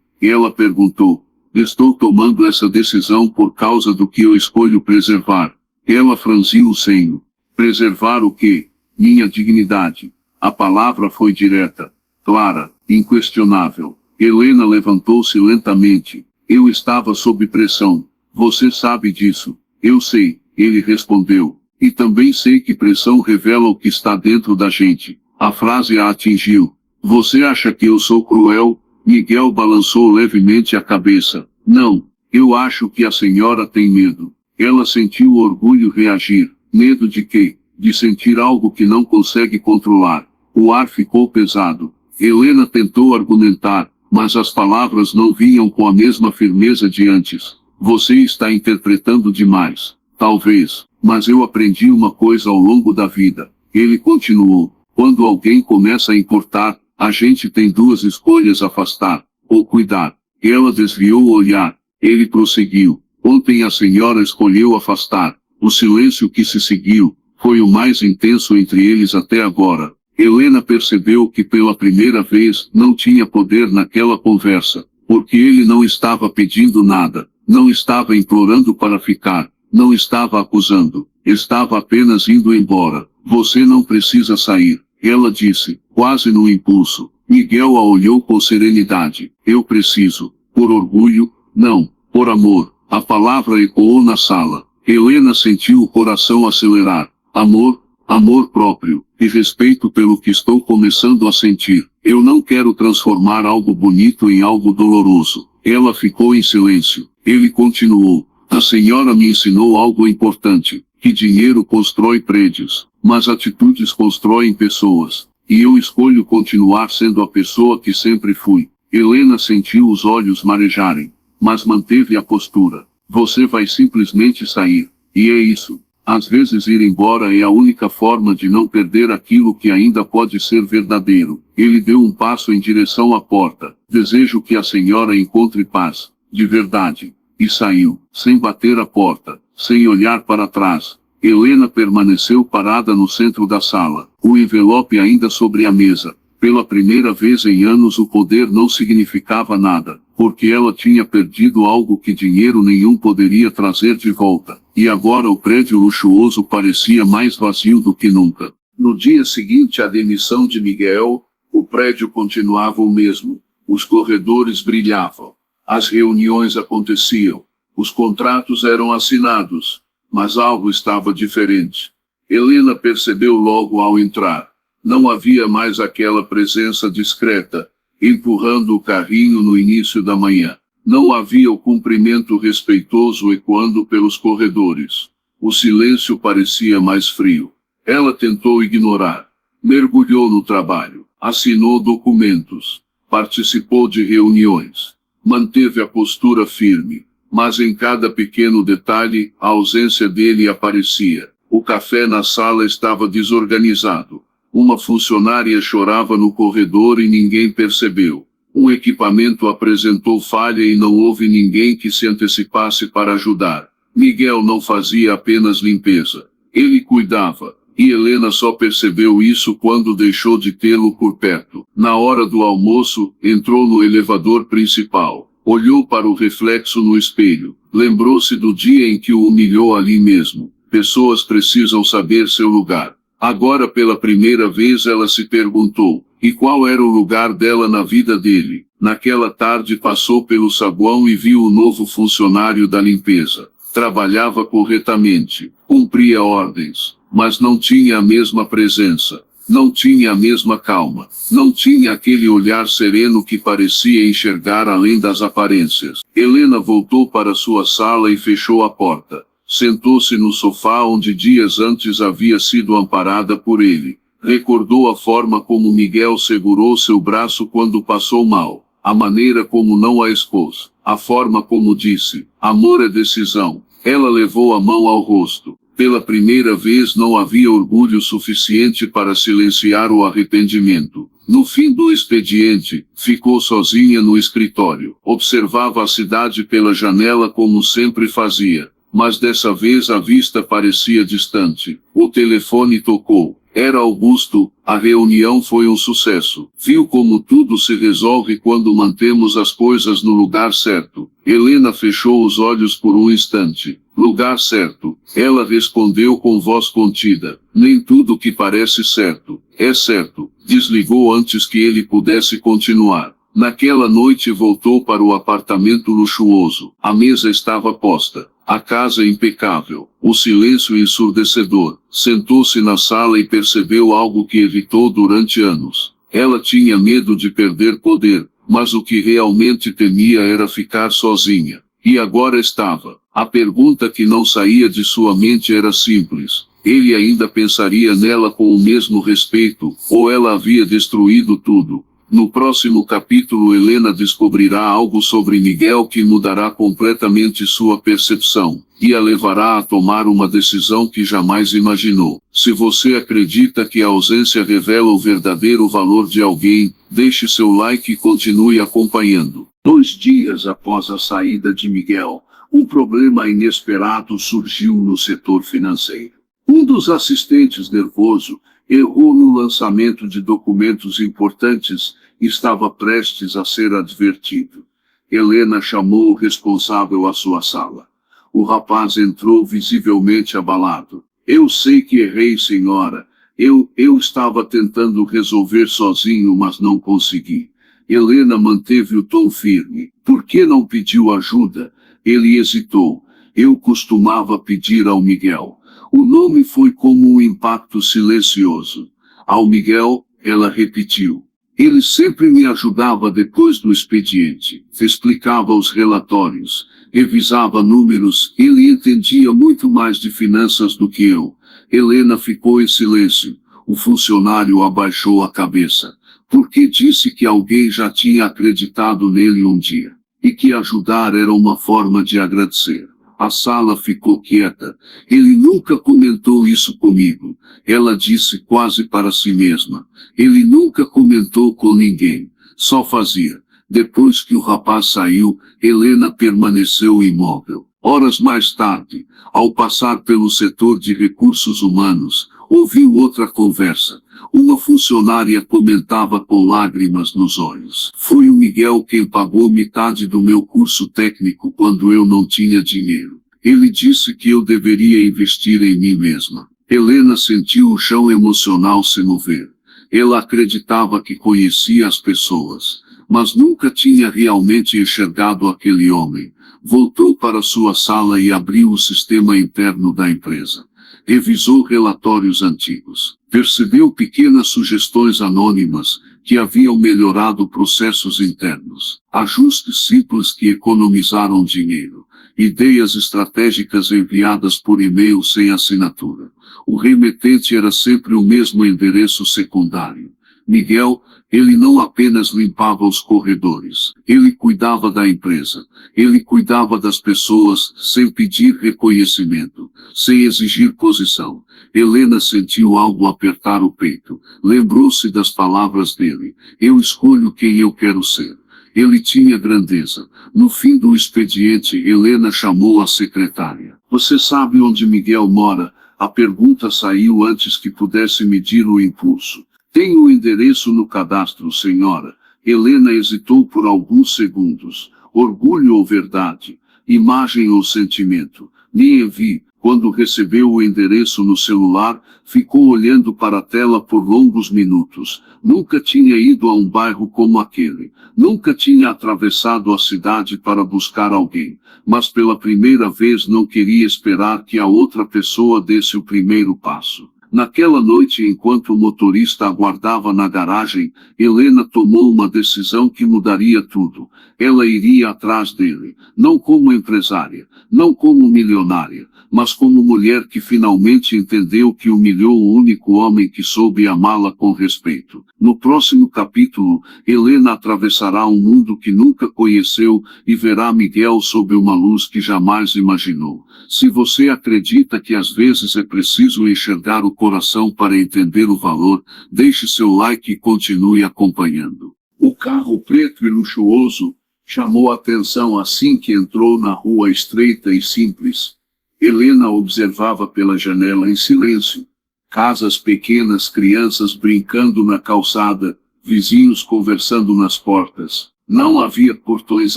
Ela perguntou. Estou tomando essa decisão por causa do que eu escolho preservar. Ela franziu o senho. Preservar o quê? Minha dignidade. A palavra foi direta, clara, inquestionável. Helena levantou-se lentamente. Eu estava sob pressão. Você sabe disso. Eu sei, ele respondeu. E também sei que pressão revela o que está dentro da gente. A frase a atingiu. Você acha que eu sou cruel? Miguel balançou levemente a cabeça. Não, eu acho que a senhora tem medo. Ela sentiu o orgulho reagir. Medo de quê? De sentir algo que não consegue controlar. O ar ficou pesado. Helena tentou argumentar, mas as palavras não vinham com a mesma firmeza de antes. Você está interpretando demais. Talvez, mas eu aprendi uma coisa ao longo da vida. Ele continuou. Quando alguém começa a importar, a gente tem duas escolhas: afastar ou cuidar. Ela desviou o olhar. Ele prosseguiu. Ontem a senhora escolheu afastar. O silêncio que se seguiu foi o mais intenso entre eles até agora. Helena percebeu que pela primeira vez não tinha poder naquela conversa, porque ele não estava pedindo nada, não estava implorando para ficar, não estava acusando, estava apenas indo embora. Você não precisa sair, ela disse, quase no impulso. Miguel a olhou com serenidade. Eu preciso. Por orgulho? Não, por amor. A palavra ecoou na sala. Helena sentiu o coração acelerar. Amor, amor próprio, e respeito pelo que estou começando a sentir. Eu não quero transformar algo bonito em algo doloroso. Ela ficou em silêncio. Ele continuou. A senhora me ensinou algo importante, que dinheiro constrói prédios, mas atitudes constroem pessoas. E eu escolho continuar sendo a pessoa que sempre fui. Helena sentiu os olhos marejarem, mas manteve a postura. Você vai simplesmente sair. E é isso. Às vezes ir embora é a única forma de não perder aquilo que ainda pode ser verdadeiro. Ele deu um passo em direção à porta. Desejo que a senhora encontre paz, de verdade. E saiu, sem bater a porta, sem olhar para trás. Helena permaneceu parada no centro da sala, o envelope ainda sobre a mesa. Pela primeira vez em anos o poder não significava nada, porque ela tinha perdido algo que dinheiro nenhum poderia trazer de volta. E agora o prédio luxuoso parecia mais vazio do que nunca. No dia seguinte à demissão de Miguel, o prédio continuava o mesmo. Os corredores brilhavam. As reuniões aconteciam. Os contratos eram assinados. Mas algo estava diferente. Helena percebeu logo ao entrar. Não havia mais aquela presença discreta, empurrando o carrinho no início da manhã. Não havia o cumprimento respeitoso ecoando pelos corredores. O silêncio parecia mais frio. Ela tentou ignorar. Mergulhou no trabalho. Assinou documentos. Participou de reuniões. Manteve a postura firme. Mas em cada pequeno detalhe, a ausência dele aparecia. O café na sala estava desorganizado. Uma funcionária chorava no corredor e ninguém percebeu. Um equipamento apresentou falha e não houve ninguém que se antecipasse para ajudar. Miguel não fazia apenas limpeza. Ele cuidava. E Helena só percebeu isso quando deixou de tê-lo por perto. Na hora do almoço, entrou no elevador principal. Olhou para o reflexo no espelho. Lembrou-se do dia em que o humilhou ali mesmo. Pessoas precisam saber seu lugar. Agora pela primeira vez ela se perguntou, e qual era o lugar dela na vida dele? Naquela tarde passou pelo saguão e viu o novo funcionário da limpeza. Trabalhava corretamente, cumpria ordens, mas não tinha a mesma presença. Não tinha a mesma calma. Não tinha aquele olhar sereno que parecia enxergar além das aparências. Helena voltou para sua sala e fechou a porta. Sentou-se no sofá onde dias antes havia sido amparada por ele. Recordou a forma como Miguel segurou seu braço quando passou mal. A maneira como não a expôs. A forma como disse, amor é decisão. Ela levou a mão ao rosto. Pela primeira vez não havia orgulho suficiente para silenciar o arrependimento. No fim do expediente, ficou sozinha no escritório. Observava a cidade pela janela como sempre fazia. Mas dessa vez a vista parecia distante. O telefone tocou. Era Augusto. A reunião foi um sucesso. Viu como tudo se resolve quando mantemos as coisas no lugar certo. Helena fechou os olhos por um instante. Lugar certo. Ela respondeu com voz contida. Nem tudo que parece certo é certo. Desligou antes que ele pudesse continuar. Naquela noite voltou para o apartamento luxuoso. A mesa estava posta. A casa impecável. O silêncio ensurdecedor. Sentou-se na sala e percebeu algo que evitou durante anos. Ela tinha medo de perder poder, mas o que realmente temia era ficar sozinha. E agora estava. A pergunta que não saía de sua mente era simples. Ele ainda pensaria nela com o mesmo respeito, ou ela havia destruído tudo? No próximo capítulo Helena descobrirá algo sobre Miguel que mudará completamente sua percepção, e a levará a tomar uma decisão que jamais imaginou. Se você acredita que a ausência revela o verdadeiro valor de alguém, deixe seu like e continue acompanhando. 2 dias após a saída de Miguel, um problema inesperado surgiu no setor financeiro. Um dos assistentes, nervoso, errou no lançamento de documentos importantes e estava prestes a ser advertido. Helena chamou o responsável à sua sala. O rapaz entrou visivelmente abalado. Eu sei que errei, senhora. Eu estava tentando resolver sozinho, mas não consegui. Helena manteve o tom firme. Por que não pediu ajuda? Ele hesitou. Eu costumava pedir ao Miguel. O nome foi como um impacto silencioso. Ao Miguel, ela repetiu. Ele sempre me ajudava depois do expediente. Explicava os relatórios. Revisava números. Ele entendia muito mais de finanças do que eu. Helena ficou em silêncio. O funcionário abaixou a cabeça, porque disse que alguém já tinha acreditado nele um dia, e que ajudar era uma forma de agradecer. A sala ficou quieta. Ele nunca comentou isso comigo. Ela disse quase para si mesma. Ele nunca comentou com ninguém. Só fazia. Depois que o rapaz saiu, Helena permaneceu imóvel. Horas mais tarde, ao passar pelo setor de recursos humanos, ouviu outra conversa. Uma funcionária comentava com lágrimas nos olhos. Foi o Miguel quem pagou metade do meu curso técnico quando eu não tinha dinheiro. Ele disse que eu deveria investir em mim mesma. Helena sentiu o chão emocional se mover. Ela acreditava que conhecia as pessoas, mas nunca tinha realmente enxergado aquele homem. Voltou para sua sala e abriu o sistema interno da empresa. Revisou relatórios antigos. Percebeu pequenas sugestões anônimas que haviam melhorado processos internos. Ajustes simples que economizaram dinheiro. Ideias estratégicas enviadas por e-mail sem assinatura. O remetente era sempre o mesmo endereço secundário. Miguel, ele não apenas limpava os corredores, ele cuidava da empresa, ele cuidava das pessoas, sem pedir reconhecimento, sem exigir posição. Helena sentiu algo apertar o peito, lembrou-se das palavras dele, eu escolho quem eu quero ser. Ele tinha grandeza. No fim do expediente, Helena chamou a secretária. Você sabe onde Miguel mora? A pergunta saiu antes que pudesse medir o impulso. Tenho o endereço no cadastro, senhora. Helena hesitou por alguns segundos. Orgulho ou verdade? Imagem ou sentimento? Nem vi. Quando recebeu o endereço no celular, ficou olhando para a tela por longos minutos. Nunca tinha ido a um bairro como aquele. Nunca tinha atravessado a cidade para buscar alguém. Mas pela primeira vez não queria esperar que a outra pessoa desse o primeiro passo. Naquela noite, enquanto o motorista aguardava na garagem, Helena tomou uma decisão que mudaria tudo. Ela iria atrás dele, não como empresária, não como milionária, mas como mulher que finalmente entendeu que humilhou o único homem que soube amá-la com respeito. No próximo capítulo, Helena atravessará um mundo que nunca conheceu e verá Miguel sob uma luz que jamais imaginou. Se você acredita que às vezes é preciso enxergar o coração para entender o valor, deixe seu like e continue acompanhando. O carro preto e luxuoso chamou a atenção assim que entrou na rua estreita e simples. Helena observava pela janela em silêncio. Casas pequenas, crianças brincando na calçada, vizinhos conversando nas portas. Não havia portões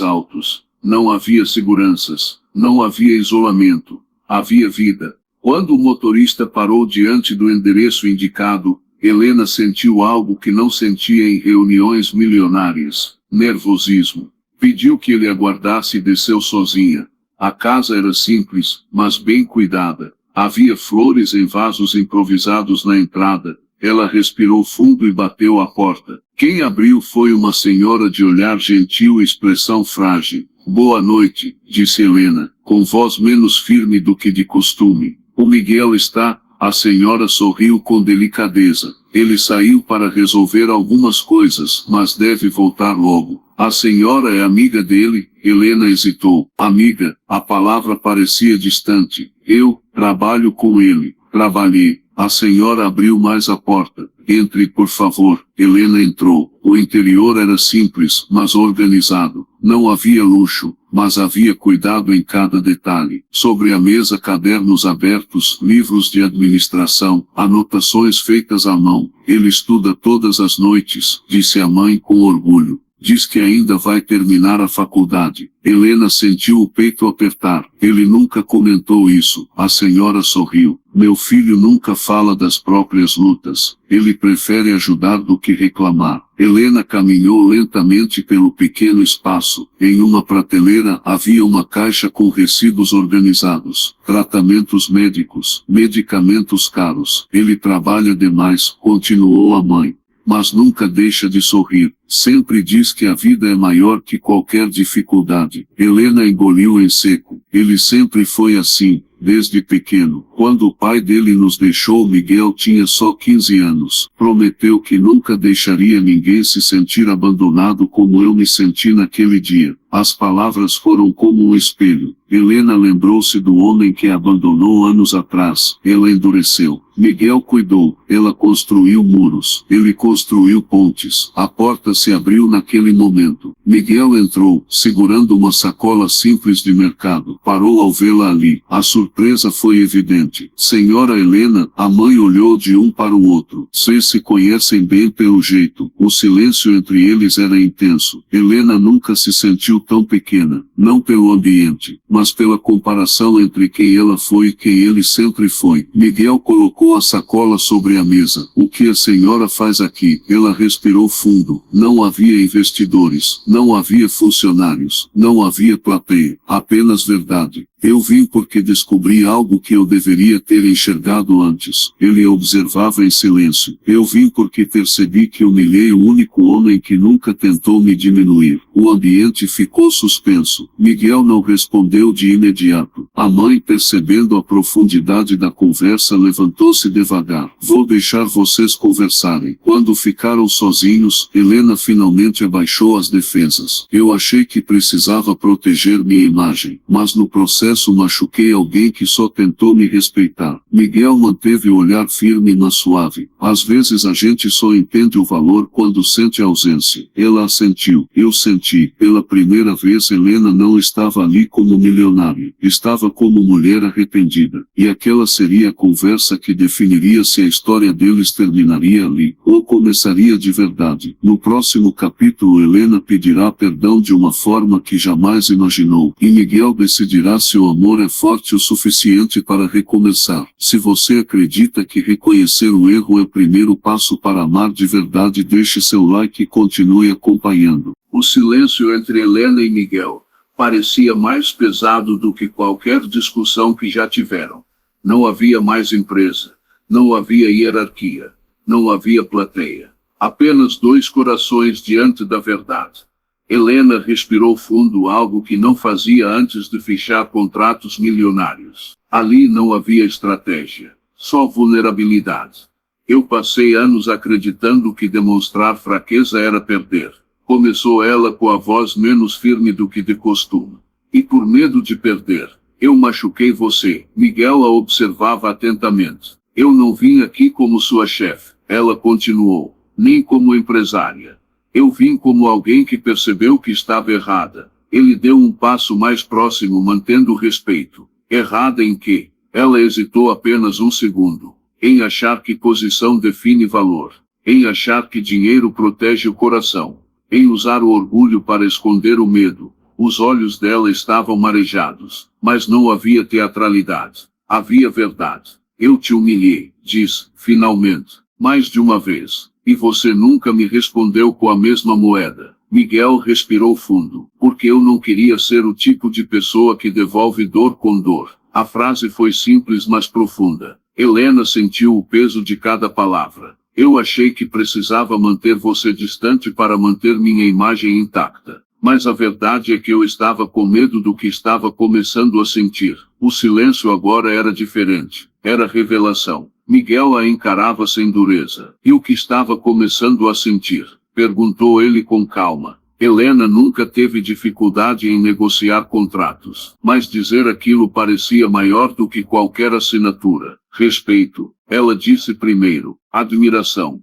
altos, não havia seguranças, não havia isolamento, havia vida. Quando o motorista parou diante do endereço indicado, Helena sentiu algo que não sentia em reuniões milionárias: nervosismo. Pediu que ele aguardasse e desceu sozinha. A casa era simples, mas bem cuidada. Havia flores em vasos improvisados na entrada. Ela respirou fundo e bateu à porta. Quem abriu foi uma senhora de olhar gentil e expressão frágil. Boa noite, disse Helena, com voz menos firme do que de costume. O Miguel está? A senhora sorriu com delicadeza. Ele saiu para resolver algumas coisas, mas deve voltar logo. A senhora é amiga dele? Helena hesitou. Amiga, a palavra parecia distante. Eu trabalho com ele. Trabalhei. A senhora abriu mais a porta. Entre, por favor. Helena entrou. O interior era simples, mas organizado. Não havia luxo, mas havia cuidado em cada detalhe. Sobre a mesa, cadernos abertos, livros de administração, anotações feitas à mão. Ele estuda todas as noites, disse a mãe com orgulho. Diz que ainda vai terminar a faculdade. Helena sentiu o peito apertar. Ele nunca comentou isso. A senhora sorriu. Meu filho nunca fala das próprias lutas. Ele prefere ajudar do que reclamar. Helena caminhou lentamente pelo pequeno espaço. Em uma prateleira havia uma caixa com recibos organizados. Tratamentos médicos, medicamentos caros. Ele trabalha demais, continuou a mãe. Mas nunca deixa de sorrir. Sempre diz que a vida é maior que qualquer dificuldade. Helena engoliu em seco. Ele sempre foi assim, desde pequeno. Quando o pai dele nos deixou, Miguel tinha só 15 anos. Prometeu que nunca deixaria ninguém se sentir abandonado como eu me senti naquele dia. As palavras foram como um espelho. Helena lembrou-se do homem que a abandonou anos atrás. Ela endureceu. Miguel cuidou. Ela construiu muros. Ele construiu pontes. A porta se abriu naquele momento. Miguel entrou, segurando uma sacola simples de mercado. Parou ao vê-la ali. A surpresa foi evidente. Senhora Helena, a mãe olhou de um para o outro. Vocês se conhecem bem pelo jeito. O silêncio entre eles era intenso. Helena nunca se sentiu tão pequena, não pelo ambiente, mas pela comparação entre quem ela foi e quem ele sempre foi. Miguel colocou a sacola sobre a mesa. O que a senhora faz aqui? Ela respirou fundo. Não havia investidores, não havia funcionários, não havia plateia, apenas verdade. Eu vim porque descobri algo que eu deveria ter enxergado antes. Ele observava em silêncio. Eu vim porque percebi que humilhei o único homem que nunca tentou me diminuir. O ambiente ficou suspenso. Miguel não respondeu de imediato. A mãe, percebendo a profundidade da conversa, levantou-se devagar. Vou deixar vocês conversarem. Quando ficaram sozinhos, Helena finalmente abaixou as defesas. Eu achei que precisava proteger minha imagem, mas no processo machuquei alguém que só tentou me respeitar. Miguel manteve o olhar firme mas suave. Às vezes a gente só entende o valor quando sente a ausência. Ela assentiu. Eu senti. Pela primeira vez Helena não estava ali como milionária. Estava como mulher arrependida. E aquela seria a conversa que definiria se a história deles terminaria ali, ou começaria de verdade. No próximo capítulo Helena pedirá perdão de uma forma que jamais imaginou. E Miguel decidirá se o amor é forte o suficiente para recomeçar. Se você acredita que reconhecer o erro é o primeiro passo para amar de verdade, deixe seu like e continue acompanhando. O silêncio entre Helena e Miguel parecia mais pesado do que qualquer discussão que já tiveram. Não havia mais empresa, não havia hierarquia, não havia plateia. Apenas dois corações diante da verdade. Helena respirou fundo, algo que não fazia antes de fechar contratos milionários. Ali não havia estratégia, só vulnerabilidade. Eu passei anos acreditando que demonstrar fraqueza era perder. Começou ela com a voz menos firme do que de costume. E por medo de perder, eu machuquei você. Miguel a observava atentamente. Eu não vim aqui como sua chefe, ela continuou, nem como empresária. Eu vim como alguém que percebeu que estava errada. Ele deu um passo mais próximo, mantendo o respeito. Errada em quê? Ela hesitou apenas um segundo. Em achar que posição define valor. Em achar que dinheiro protege o coração. Em usar o orgulho para esconder o medo. Os olhos dela estavam marejados. Mas não havia teatralidade. Havia verdade. Eu te humilhei, disse, finalmente. Mais de uma vez. E você nunca me respondeu com a mesma moeda. Miguel respirou fundo. Porque eu não queria ser o tipo de pessoa que devolve dor com dor. A frase foi simples mas profunda. Helena sentiu o peso de cada palavra. Eu achei que precisava manter você distante para manter minha imagem intacta. Mas a verdade é que eu estava com medo do que estava começando a sentir. O silêncio agora era diferente. Era revelação. Miguel a encarava sem dureza. E o que estava começando a sentir? Perguntou ele com calma. Helena nunca teve dificuldade em negociar contratos. Mas dizer aquilo parecia maior do que qualquer assinatura. Respeito. Ela disse primeiro. Admiração.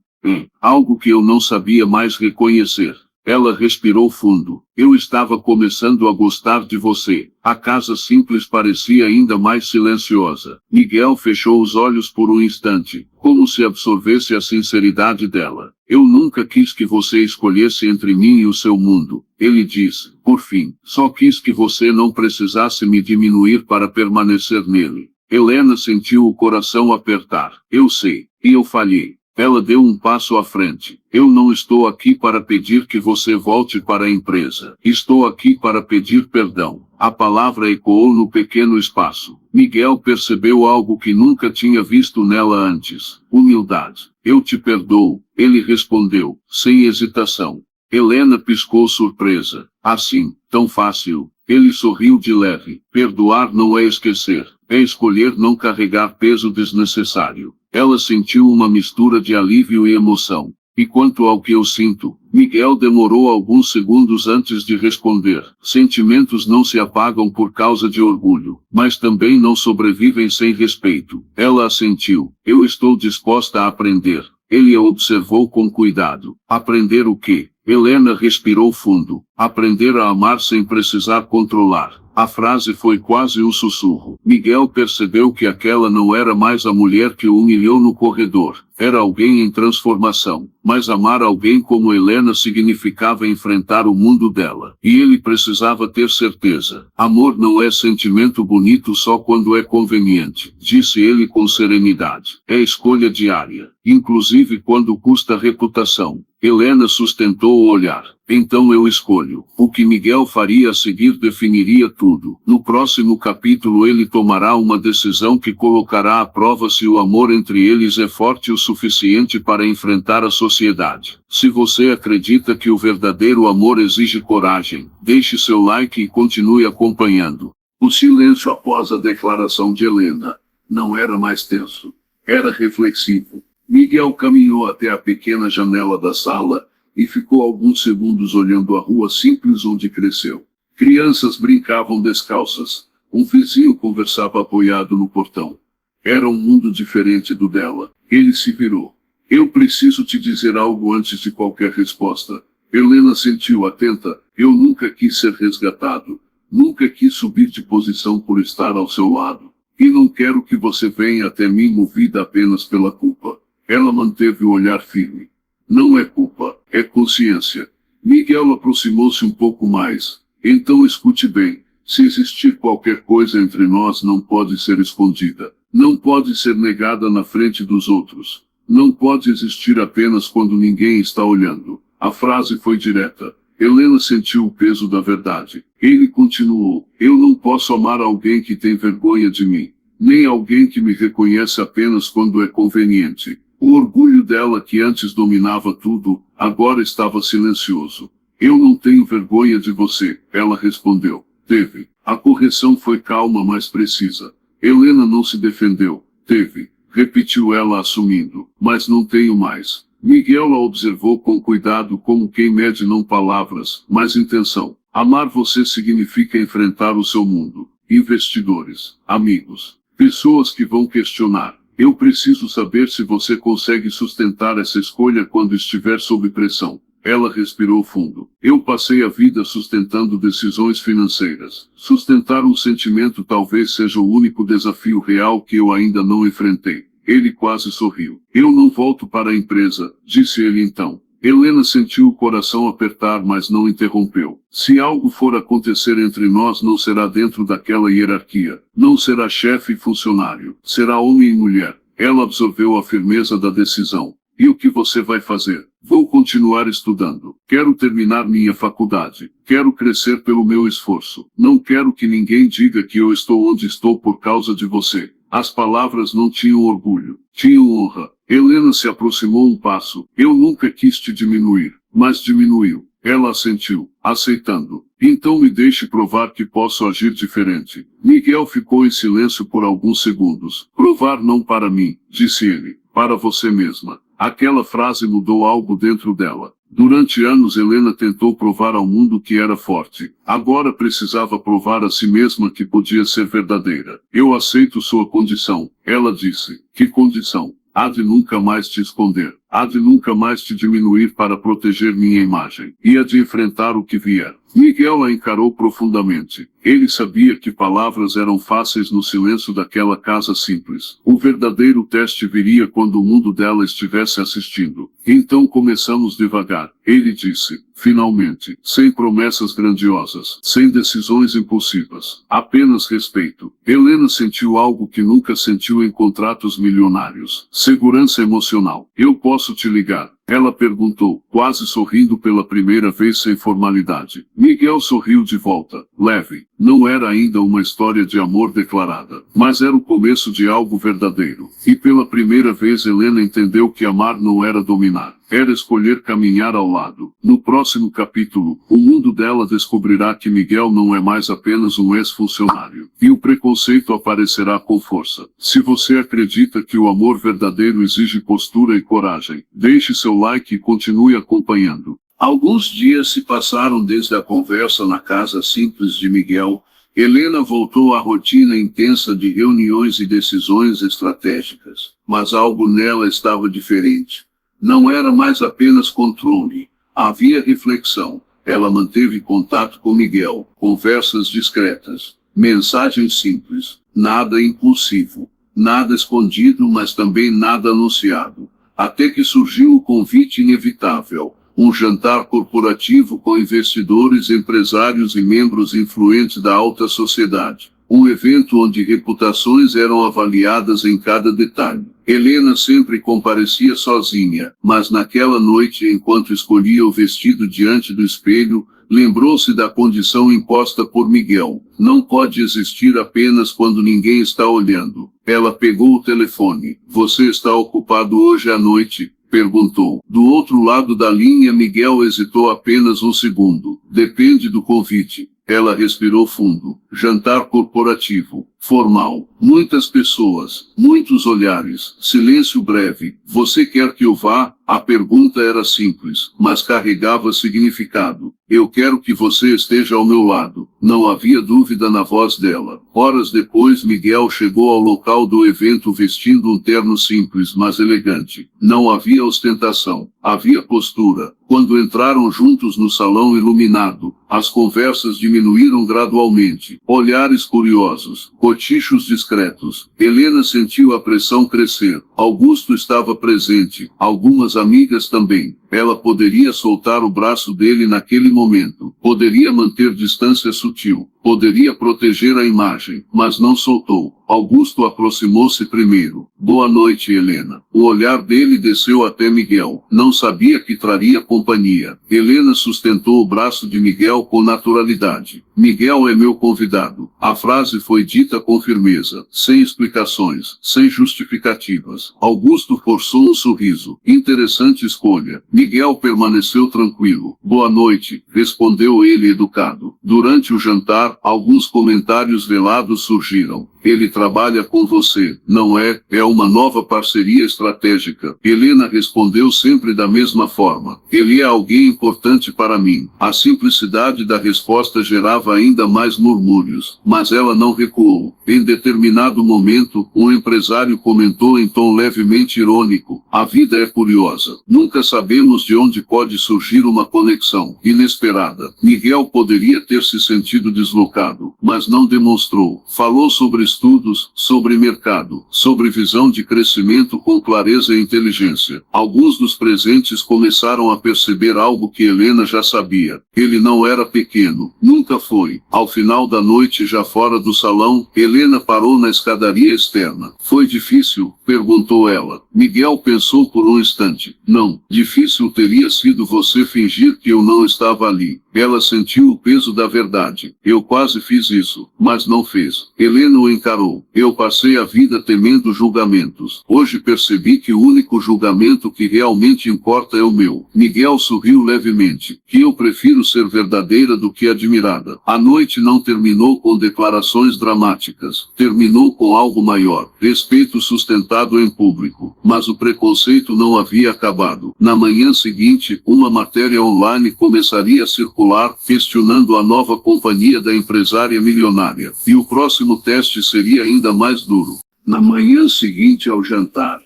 Algo que eu não sabia mais reconhecer. Ela respirou fundo. Eu estava começando a gostar de você. A casa simples parecia ainda mais silenciosa. Miguel fechou os olhos por um instante, como se absorvesse a sinceridade dela. Eu nunca quis que você escolhesse entre mim e o seu mundo. Ele disse, por fim. Só quis que você não precisasse me diminuir para permanecer nele. Helena sentiu o coração apertar. Eu sei. E eu falhei. Ela deu um passo à frente. Eu não estou aqui para pedir que você volte para a empresa. Estou aqui para pedir perdão. A palavra ecoou no pequeno espaço. Miguel percebeu algo que nunca tinha visto nela antes. Humildade. Eu te perdoo. Ele respondeu, sem hesitação. Helena piscou surpresa. Assim, tão fácil. Ele sorriu de leve. Perdoar não é esquecer. é escolher não carregar peso desnecessário. Ela sentiu uma mistura de alívio e emoção. E quanto ao que eu sinto, Miguel demorou alguns segundos antes de responder. Sentimentos não se apagam por causa de orgulho, mas também não sobrevivem sem respeito. Ela assentiu. Eu estou disposta a aprender. Ele a observou com cuidado. Aprender o quê? Helena respirou fundo. Aprender a amar sem precisar controlar. A frase foi quase um sussurro. Miguel percebeu que aquela não era mais a mulher que o humilhou no corredor. Era alguém em transformação. Mas amar alguém como Helena significava enfrentar o mundo dela. E ele precisava ter certeza. Amor não é sentimento bonito só quando é conveniente, disse ele com serenidade. É escolha diária, inclusive quando custa reputação. Helena sustentou o olhar. Então eu escolho. O que Miguel faria a seguir definiria tudo. No próximo capítulo ele tomará uma decisão que colocará à prova se o amor entre eles é forte o suficiente para enfrentar a sociedade. Se você acredita que o verdadeiro amor exige coragem, deixe seu like e continue acompanhando. O silêncio após a declaração de Helena não era mais tenso. Era reflexivo. Miguel caminhou até a pequena janela da sala e ficou alguns segundos olhando a rua simples onde cresceu. Crianças brincavam descalças. Um vizinho conversava apoiado no portão. Era um mundo diferente do dela. Ele se virou. Eu preciso te dizer algo antes de qualquer resposta. Helena sentiu atenta. Eu nunca quis ser resgatado. Nunca quis subir de posição por estar ao seu lado. E não quero que você venha até mim movida apenas pela culpa. Ela manteve o olhar firme. Não é culpa, é consciência. Miguel aproximou-se um pouco mais. Então escute bem. Se existir qualquer coisa entre nós não pode ser escondida. Não pode ser negada na frente dos outros. Não pode existir apenas quando ninguém está olhando. A frase foi direta. Helena sentiu o peso da verdade. Ele continuou. Eu não posso amar alguém que tem vergonha de mim. Nem alguém que me reconhece apenas quando é conveniente. O orgulho dela, que antes dominava tudo, agora estava silencioso. Eu não tenho vergonha de você, ela respondeu. Teve. A correção foi calma, mas precisa. Helena não se defendeu. Teve. Repetiu ela assumindo. Mas não tenho mais. Miguel a observou com cuidado como quem mede não palavras, mas intenção. Amar você significa enfrentar o seu mundo. Investidores, amigos, pessoas que vão questionar. Eu preciso saber se você consegue sustentar essa escolha quando estiver sob pressão. Ela respirou fundo. Eu passei a vida sustentando decisões financeiras. Sustentar um sentimento talvez seja o único desafio real que eu ainda não enfrentei. Ele quase sorriu. Eu não volto para a empresa, disse ele então. Helena sentiu o coração apertar, mas não interrompeu. Se algo for acontecer entre nós, não será dentro daquela hierarquia. Não será chefe e funcionário. Será homem e mulher. Ela absorveu a firmeza da decisão. E o que você vai fazer? Vou continuar estudando. Quero terminar minha faculdade. Quero crescer pelo meu esforço. Não quero que ninguém diga que eu estou onde estou por causa de você. As palavras não tinham orgulho. Tinham honra. Helena se aproximou um passo. Eu nunca quis te diminuir, mas diminuiu. Ela assentiu, aceitando. Então me deixe provar que posso agir diferente. Miguel ficou em silêncio por alguns segundos. Provar não para mim, disse ele, para você mesma. Aquela frase mudou algo dentro dela. Durante anos Helena tentou provar ao mundo que era forte. Agora precisava provar a si mesma que podia ser verdadeira. Eu aceito sua condição, ela disse. Que condição? Há de nunca mais te esconder. Há de nunca mais te diminuir para proteger minha imagem. E há de enfrentar o que vier. Miguel a encarou profundamente. Ele sabia que palavras eram fáceis no silêncio daquela casa simples. O verdadeiro teste viria quando o mundo dela estivesse assistindo. Então começamos devagar, ele disse. Finalmente, sem promessas grandiosas, sem decisões impulsivas, apenas respeito. Helena sentiu algo que nunca sentiu em contratos milionários. Segurança emocional. Eu posso te ligar. Ela perguntou, quase sorrindo pela primeira vez sem formalidade. Miguel sorriu de volta, leve. Não era ainda uma história de amor declarada, mas era o começo de algo verdadeiro. E pela primeira vez Helena entendeu que amar não era dominar. Era escolher caminhar ao lado. No próximo capítulo, o mundo dela descobrirá que Miguel não é mais apenas um ex-funcionário. E o preconceito aparecerá com força. Se você acredita que o amor verdadeiro exige postura e coragem, deixe seu like e continue acompanhando. Alguns dias se passaram desde a conversa na casa simples de Miguel. Helena voltou à rotina intensa de reuniões e decisões estratégicas. Mas algo nela estava diferente. Não era mais apenas controle. Havia reflexão. Ela manteve contato com Miguel, conversas discretas, mensagens simples, nada impulsivo, nada escondido, mas também nada anunciado. Até que surgiu o convite inevitável, um jantar corporativo com investidores, empresários e membros influentes da alta sociedade. Um evento onde reputações eram avaliadas em cada detalhe. Helena sempre comparecia sozinha, mas naquela noite, enquanto escolhia o vestido diante do espelho, lembrou-se da condição imposta por Miguel. Não pode existir apenas quando ninguém está olhando. Ela pegou o telefone. Você está ocupado hoje à noite? Perguntou. Do outro lado da linha, Miguel hesitou apenas um segundo. Depende do convite. Ela respirou fundo. Jantar corporativo. Formal. Muitas pessoas. Muitos olhares. Silêncio breve. Você quer que eu vá? A pergunta era simples, mas carregava significado. Eu quero que você esteja ao meu lado. Não havia dúvida na voz dela. Horas depois, Miguel chegou ao local do evento vestindo um terno simples, mas elegante. Não havia ostentação. Havia postura. Quando entraram juntos no salão iluminado, as conversas diminuíram gradualmente. Olhares curiosos, cochichos discretos. Helena sentiu a pressão crescer. Augusto estava presente, algumas amigas também. Ela poderia soltar o braço dele naquele momento. Poderia manter distância sutil. Poderia proteger a imagem, mas não soltou. Augusto aproximou-se primeiro. Boa noite, Helena. O olhar dele desceu até Miguel. Não sabia que traria companhia. Helena sustentou o braço de Miguel com naturalidade. Miguel é meu convidado. A frase foi dita com firmeza, sem explicações, sem justificativas. Augusto forçou um sorriso. Interessante escolha. Miguel permaneceu tranquilo. Boa noite, respondeu ele educado. Durante o jantar, alguns comentários velados surgiram. Ele trabalha com você, não é? É uma nova parceria estratégica. Helena respondeu sempre da mesma forma. Ele é alguém importante para mim. A simplicidade da resposta gerava ainda mais murmúrios, mas ela não recuou. Em determinado momento, um empresário comentou em tom levemente irônico. A vida é curiosa. Nunca sabemos de onde pode surgir uma conexão inesperada. Miguel poderia ter se sentido deslocado, mas não demonstrou. Falou sobre estudos, sobre mercado, sobre visão de crescimento com clareza e inteligência. Alguns dos presentes começaram a perceber algo que Helena já sabia. Ele não era pequeno, nunca foi. Ao final da noite, já fora do salão, Helena parou na escadaria externa. Foi difícil? Perguntou ela. Miguel pensou por um instante. Não, difícil teria sido você fingir que eu não estava ali. Ela sentiu o peso da verdade. Eu quase fiz isso, mas não fez. Helena o encarou. Eu passei a vida temendo julgamentos. Hoje percebi que o único julgamento que realmente importa é o meu. Miguel sorriu levemente. Que eu prefiro ser verdadeira do que admirada. A noite não terminou com declarações dramáticas. Terminou com algo maior. Respeito sustentado em público. Mas o preconceito não havia acabado. Na manhã seguinte, uma matéria online começaria a circular, questionando a nova companhia da empresária milionária. E o próximo teste seria ainda mais duro. Na manhã seguinte ao jantar,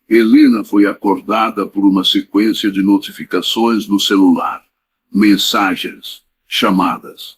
Helena foi acordada por uma sequência de notificações no celular. Mensagens, chamadas,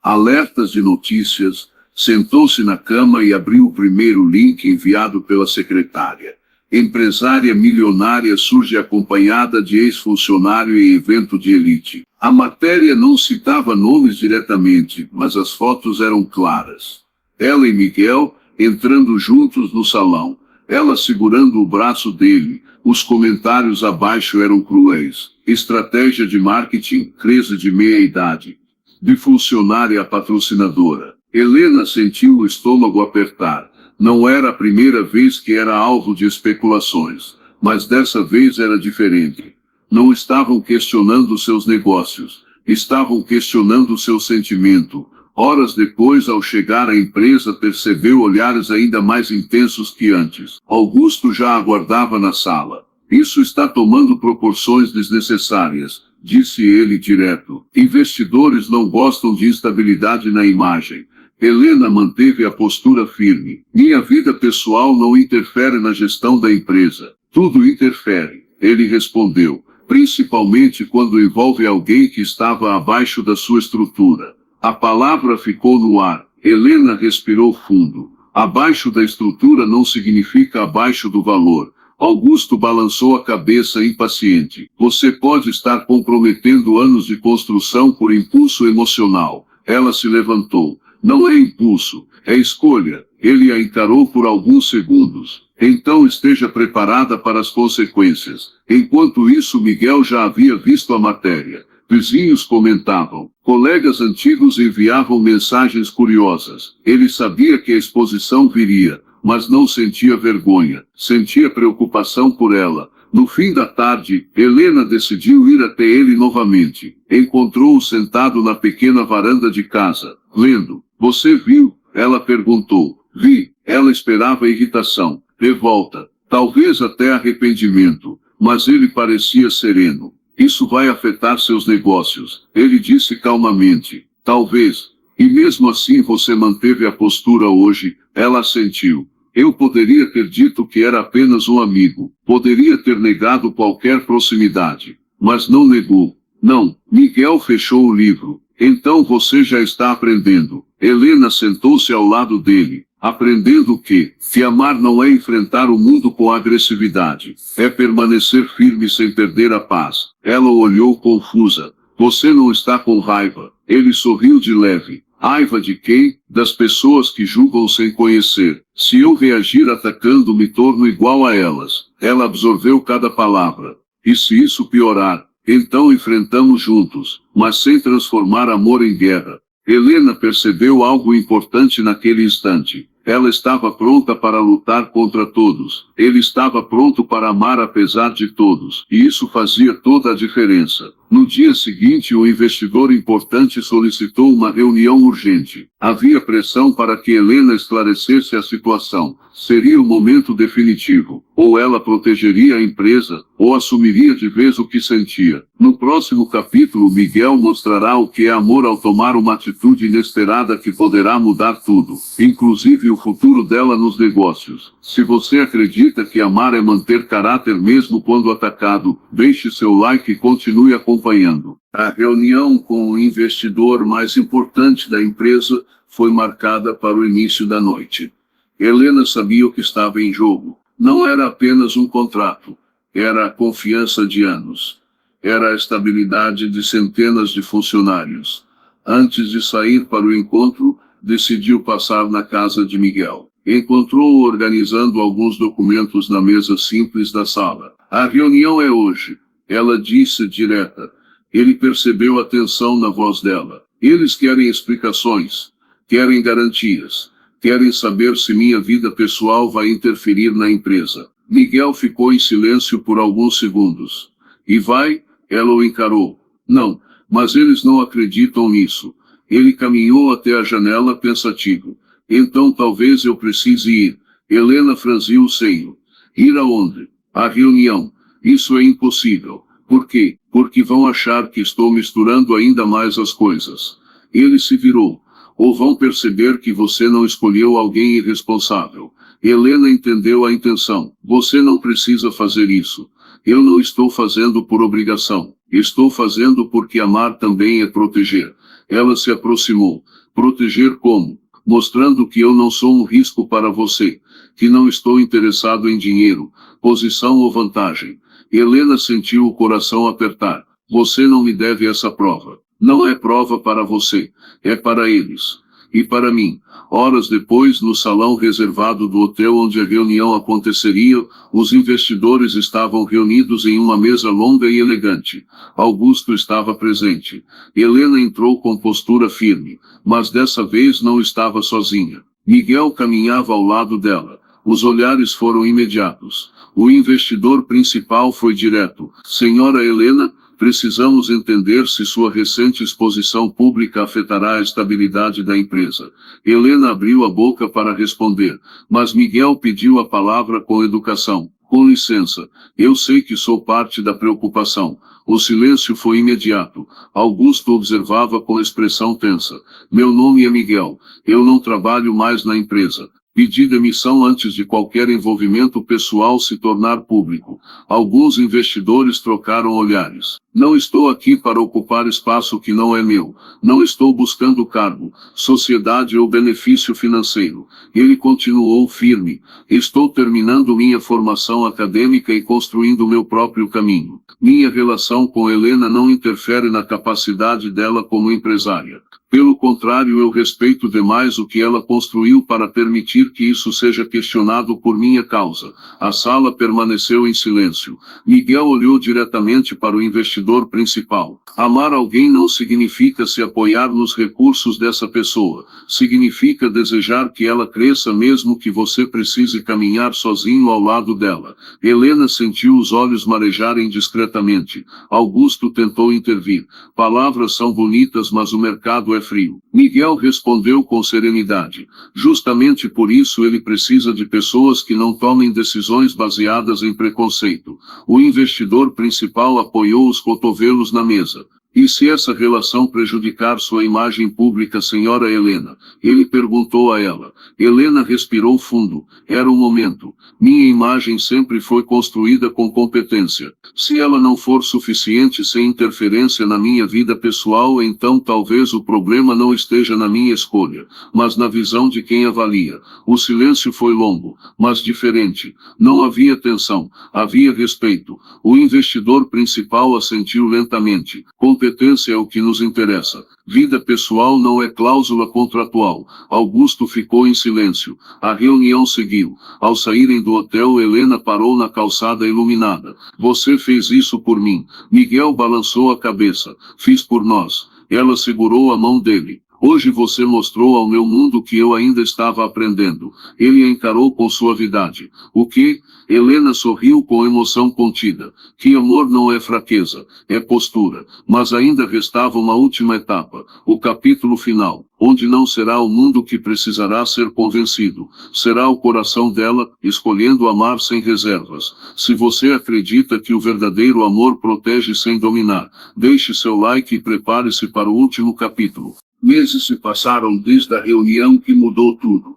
alertas de notícias. Sentou-se na cama e abriu o primeiro link enviado pela secretária. Empresária milionária surge acompanhada de ex-funcionário em evento de elite. A matéria não citava nomes diretamente, mas as fotos eram claras. Ela e Miguel entrando juntos no salão, ela segurando o braço dele, Os comentários abaixo eram cruéis. Estratégia de marketing, crise de meia-idade. De funcionária a patrocinadora. Helena sentiu o estômago apertar. Não era a primeira vez que era alvo de especulações, mas dessa vez era diferente. Não estavam questionando seus negócios, estavam questionando seu sentimento. Horas depois, ao chegar à empresa, percebeu olhares ainda mais intensos que antes. Augusto já aguardava na sala. Isso está tomando proporções desnecessárias, disse ele direto. Investidores não gostam de instabilidade na imagem. Helena manteve a postura firme. Minha vida pessoal não interfere na gestão da empresa. Tudo interfere, ele respondeu, principalmente quando envolve alguém que estava abaixo da sua estrutura. A palavra ficou no ar. Helena respirou fundo. Abaixo da estrutura não significa abaixo do valor. Augusto balançou a cabeça impaciente. Você pode estar comprometendo anos de construção por impulso emocional. Ela se levantou. Não é impulso, é escolha. Ele a encarou por alguns segundos. Então esteja preparada para as consequências. Enquanto isso, Miguel já havia visto a matéria. Vizinhos comentavam. Colegas antigos enviavam mensagens curiosas. Ele sabia que a exposição viria, mas não sentia vergonha. Sentia preocupação por ela. No fim da tarde, Helena decidiu ir até ele novamente. Encontrou-o sentado na pequena varanda de casa, lendo. Você viu? Ela perguntou. Vi. Ela esperava irritação, revolta, talvez até arrependimento, mas ele parecia sereno. Isso vai afetar seus negócios, ele disse calmamente. Talvez. E mesmo assim você manteve a postura hoje, ela assentiu. Eu poderia ter dito que era apenas um amigo, poderia ter negado qualquer proximidade, mas não negou. Não, Miguel fechou o livro. Então você já está aprendendo. Helena sentou-se ao lado dele, aprendendo que amar não é enfrentar o mundo com agressividade, é permanecer firme sem perder a paz. Ela o olhou confusa. Você não está com raiva. Ele sorriu de leve. Raiva de quem? Das pessoas que julgam sem conhecer. Se eu reagir atacando, me torno igual a elas. Ela absorveu cada palavra. E se isso piorar, então enfrentamos juntos, mas sem transformar amor em guerra. Helena percebeu algo importante naquele instante. Ela estava pronta para lutar contra todos. Ele estava pronto para amar apesar de todos. E isso fazia toda a diferença. No dia seguinte, um investidor importante solicitou uma reunião urgente. Havia pressão para que Helena esclarecesse a situação. Seria o momento definitivo. Ou ela protegeria a empresa, ou assumiria de vez o que sentia. No próximo capítulo, Miguel mostrará o que é amor ao tomar uma atitude inesperada que poderá mudar tudo, inclusive o futuro dela nos negócios. Se você acredita que amar é manter caráter mesmo quando atacado, deixe seu like e continue acompanhando. A reunião com o investidor mais importante da empresa foi marcada para o início da noite. Helena sabia o que estava em jogo. Não era apenas um contrato, era a confiança de anos. Era a estabilidade de centenas de funcionários. Antes de sair para o encontro, decidiu passar na casa de Miguel. Encontrou-o organizando alguns documentos na mesa simples da sala. A reunião é hoje, ela disse direta. Ele percebeu a tensão na voz dela. Eles querem explicações, querem garantias, querem saber se minha vida pessoal vai interferir na empresa. Miguel ficou em silêncio por alguns segundos. E vai? Ela o encarou. Não, mas eles não acreditam nisso. Ele caminhou até a janela pensativo. Então talvez eu precise ir. Helena franziu o senho. Ir aonde? À reunião. Isso é impossível. Por quê? Porque vão achar que estou misturando ainda mais as coisas. Ele se virou. Ou vão perceber que você não escolheu alguém irresponsável. Helena entendeu a intenção. Você não precisa fazer isso. Eu não estou fazendo por obrigação. Estou fazendo porque amar também é proteger. Ela se aproximou. Proteger como? Mostrando que eu não sou um risco para você. Que não estou interessado em dinheiro, posição ou vantagem. Helena sentiu o coração apertar. Você não me deve essa prova. Não é prova para você. É para eles. e para mim. Horas depois, no salão reservado do hotel onde a reunião aconteceria, os investidores estavam reunidos em uma mesa longa e elegante. Augusto estava presente. Helena entrou com postura firme, mas dessa vez não estava sozinha. Miguel caminhava ao lado dela. Os olhares foram imediatos. O investidor principal foi direto. Senhora Helena, precisamos entender se sua recente exposição pública afetará a estabilidade da empresa. Helena abriu a boca para responder, mas Miguel pediu a palavra com educação. Com licença, eu sei que sou parte da preocupação. O silêncio foi imediato. Augusto observava com expressão tensa. Meu nome é Miguel. Eu não trabalho mais na empresa. Pedi demissão antes de qualquer envolvimento pessoal se tornar público. Alguns investidores trocaram olhares. Não estou aqui para ocupar espaço que não é meu. Não estou buscando cargo, sociedade ou benefício financeiro. Ele continuou firme. Estou terminando minha formação acadêmica e construindo meu próprio caminho. Minha relação com Helena não interfere na capacidade dela como empresária. Pelo contrário, eu respeito demais o que ela construiu para permitir que isso seja questionado por minha causa. A sala permaneceu em silêncio. Miguel olhou diretamente para o investidor principal. Amar alguém não significa se apoiar nos recursos dessa pessoa. Significa desejar que ela cresça mesmo que você precise caminhar sozinho ao lado dela. Helena sentiu os olhos marejarem discretamente. Augusto tentou intervir. Palavras são bonitas, mas o mercado é frio. Miguel respondeu com serenidade. Justamente por isso ele precisa de pessoas que não tomem decisões baseadas em preconceito. O investidor principal apoiou os cotovelos na mesa. E se essa relação prejudicar sua imagem pública, senhora Helena? Ele perguntou a ela. Helena respirou fundo. Era o momento. Minha imagem sempre foi construída com competência. Se ela não for suficiente sem interferência na minha vida pessoal, então talvez o problema não esteja na minha escolha, mas na visão de quem avalia. O silêncio foi longo, mas diferente. Não havia tensão, havia respeito. O investidor principal assentiu lentamente. Competência é o que nos interessa. Vida pessoal não é cláusula contratual. Augusto ficou em silêncio. A reunião seguiu. Ao saírem do hotel, Helena parou na calçada iluminada. Você fez isso por mim. Miguel balançou a cabeça. Fiz por nós. Ela segurou a mão dele. Hoje você mostrou ao meu mundo que eu ainda estava aprendendo. Ele a encarou com suavidade. O quê? Helena sorriu com emoção contida. Que amor não é fraqueza, é postura. Mas ainda restava uma última etapa, o capítulo final, onde não será o mundo que precisará ser convencido. Será o coração dela, escolhendo amar sem reservas. Se você acredita que o verdadeiro amor protege sem dominar, deixe seu like e prepare-se para o último capítulo. Meses se passaram desde a reunião que mudou tudo.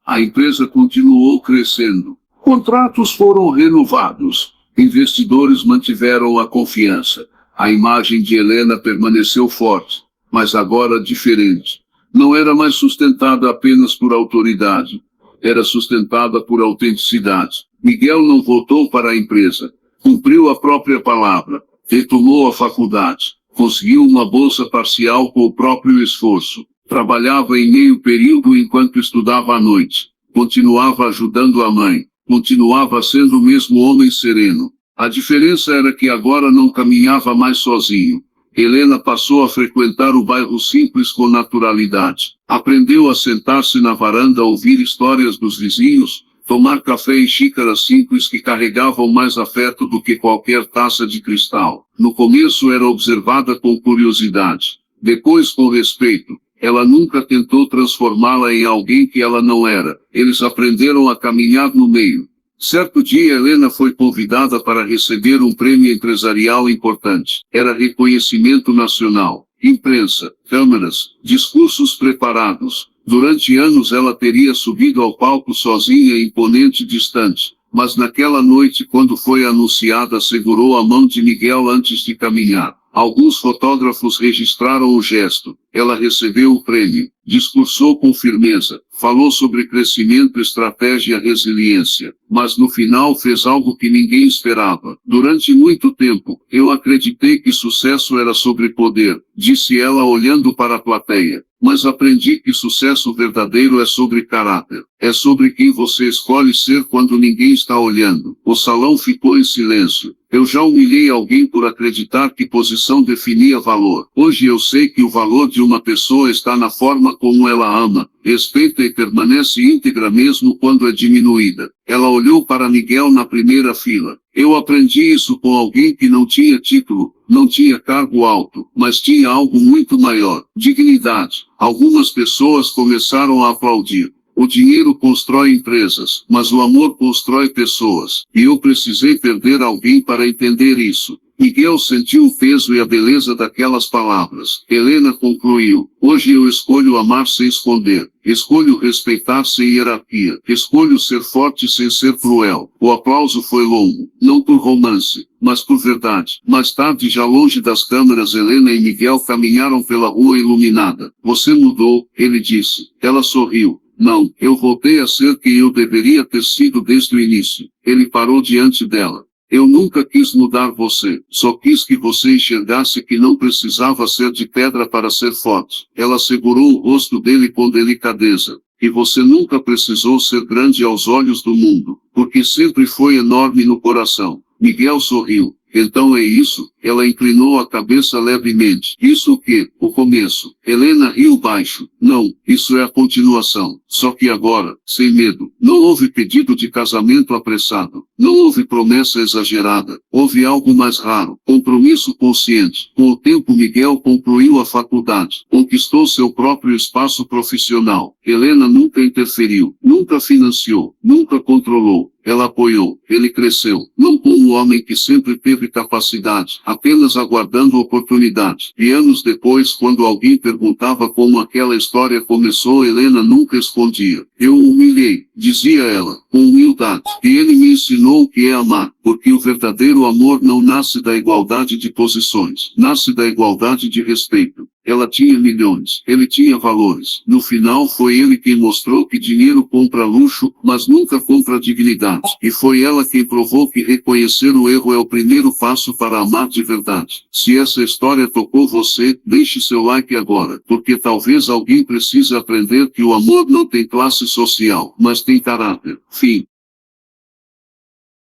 A empresa continuou crescendo. Contratos foram renovados. Investidores mantiveram a confiança. A imagem de Helena permaneceu forte, mas agora diferente. Não era mais sustentada apenas por autoridade. Era sustentada por autenticidade. Miguel não voltou para a empresa. Cumpriu a própria palavra. Retomou a faculdade. Conseguiu uma bolsa parcial com o próprio esforço. Trabalhava em meio período enquanto estudava à noite. Continuava ajudando a mãe. Continuava sendo o mesmo homem sereno. A diferença era que agora não caminhava mais sozinho. Helena passou a frequentar o bairro simples com naturalidade. Aprendeu a sentar-se na varanda a ouvir histórias dos vizinhos, tomar café em xícaras simples que carregavam mais afeto do que qualquer taça de cristal. No começo era observada com curiosidade, depois com respeito. Ela nunca tentou transformá-la em alguém que ela não era. Eles aprenderam a caminhar no meio. Certo dia Helena foi convidada para receber um prêmio empresarial importante. Era reconhecimento nacional. Imprensa, câmeras, discursos preparados. Durante anos ela teria subido ao palco sozinha, imponente e distante. Mas naquela noite, quando foi anunciada, segurou a mão de Miguel antes de caminhar. Alguns fotógrafos registraram o gesto. Ela recebeu o prêmio, discursou com firmeza, falou sobre crescimento, estratégia e resiliência, mas no final fez algo que ninguém esperava. Durante muito tempo, eu acreditei que sucesso era sobre poder, disse ela olhando para a plateia. Mas aprendi que sucesso verdadeiro é sobre caráter. É sobre quem você escolhe ser quando ninguém está olhando. O salão ficou em silêncio. Eu já humilhei alguém por acreditar que posição definia valor. Hoje eu sei que o valor de uma pessoa está na forma como ela ama, respeita e permanece íntegra mesmo quando é diminuída. Ela olhou para Miguel na primeira fila. Eu aprendi isso com alguém que não tinha título, não tinha cargo alto, mas tinha algo muito maior: dignidade. Algumas pessoas começaram a aplaudir. O dinheiro constrói empresas, mas o amor constrói pessoas. E eu precisei perder alguém para entender isso. Miguel sentiu o peso e a beleza daquelas palavras. Helena concluiu: hoje eu escolho amar sem esconder. Escolho respeitar sem hierarquia. Escolho ser forte sem ser cruel. O aplauso foi longo, não por romance, mas por verdade. Mais tarde, já longe das câmeras, Helena e Miguel caminharam pela rua iluminada. Você mudou, ele disse. Ela sorriu. Não, eu voltei a ser quem eu deveria ter sido desde o início. Ele parou diante dela. Eu nunca quis mudar você, só quis que você enxergasse que não precisava ser de pedra para ser forte. Ela segurou o rosto dele com delicadeza. E você nunca precisou ser grande aos olhos do mundo, porque sempre foi enorme no coração. Miguel sorriu. Então é isso? Ela inclinou a cabeça levemente. Isso o quê? O começo. Helena riu baixo. Não, isso é a continuação. Só que agora, sem medo. Não houve pedido de casamento apressado. Não houve promessa exagerada. Houve algo mais raro. Compromisso consciente. Com o tempo, Miguel concluiu a faculdade. Conquistou seu próprio espaço profissional. Helena nunca interferiu. Nunca financiou. Nunca controlou. Ela apoiou. Ele cresceu. Não como um homem que sempre teve capacidade, apenas aguardando oportunidade. E anos depois, quando alguém perguntava como aquela história começou, Helena nunca escondia. Eu o humilhei, dizia ela, com humildade. E ele me ensinou o que é amar, porque o verdadeiro amor não nasce da igualdade de posições, nasce da igualdade de respeito. Ela tinha milhões, ele tinha valores. No final foi ele quem mostrou que dinheiro compra luxo, mas nunca compra dignidade. E foi ela quem provou que reconhecer o erro é o primeiro passo para amar de verdade. Se essa história tocou você, deixe seu like agora, porque talvez alguém precise aprender que o amor não tem classe social, mas tem caráter. Fim.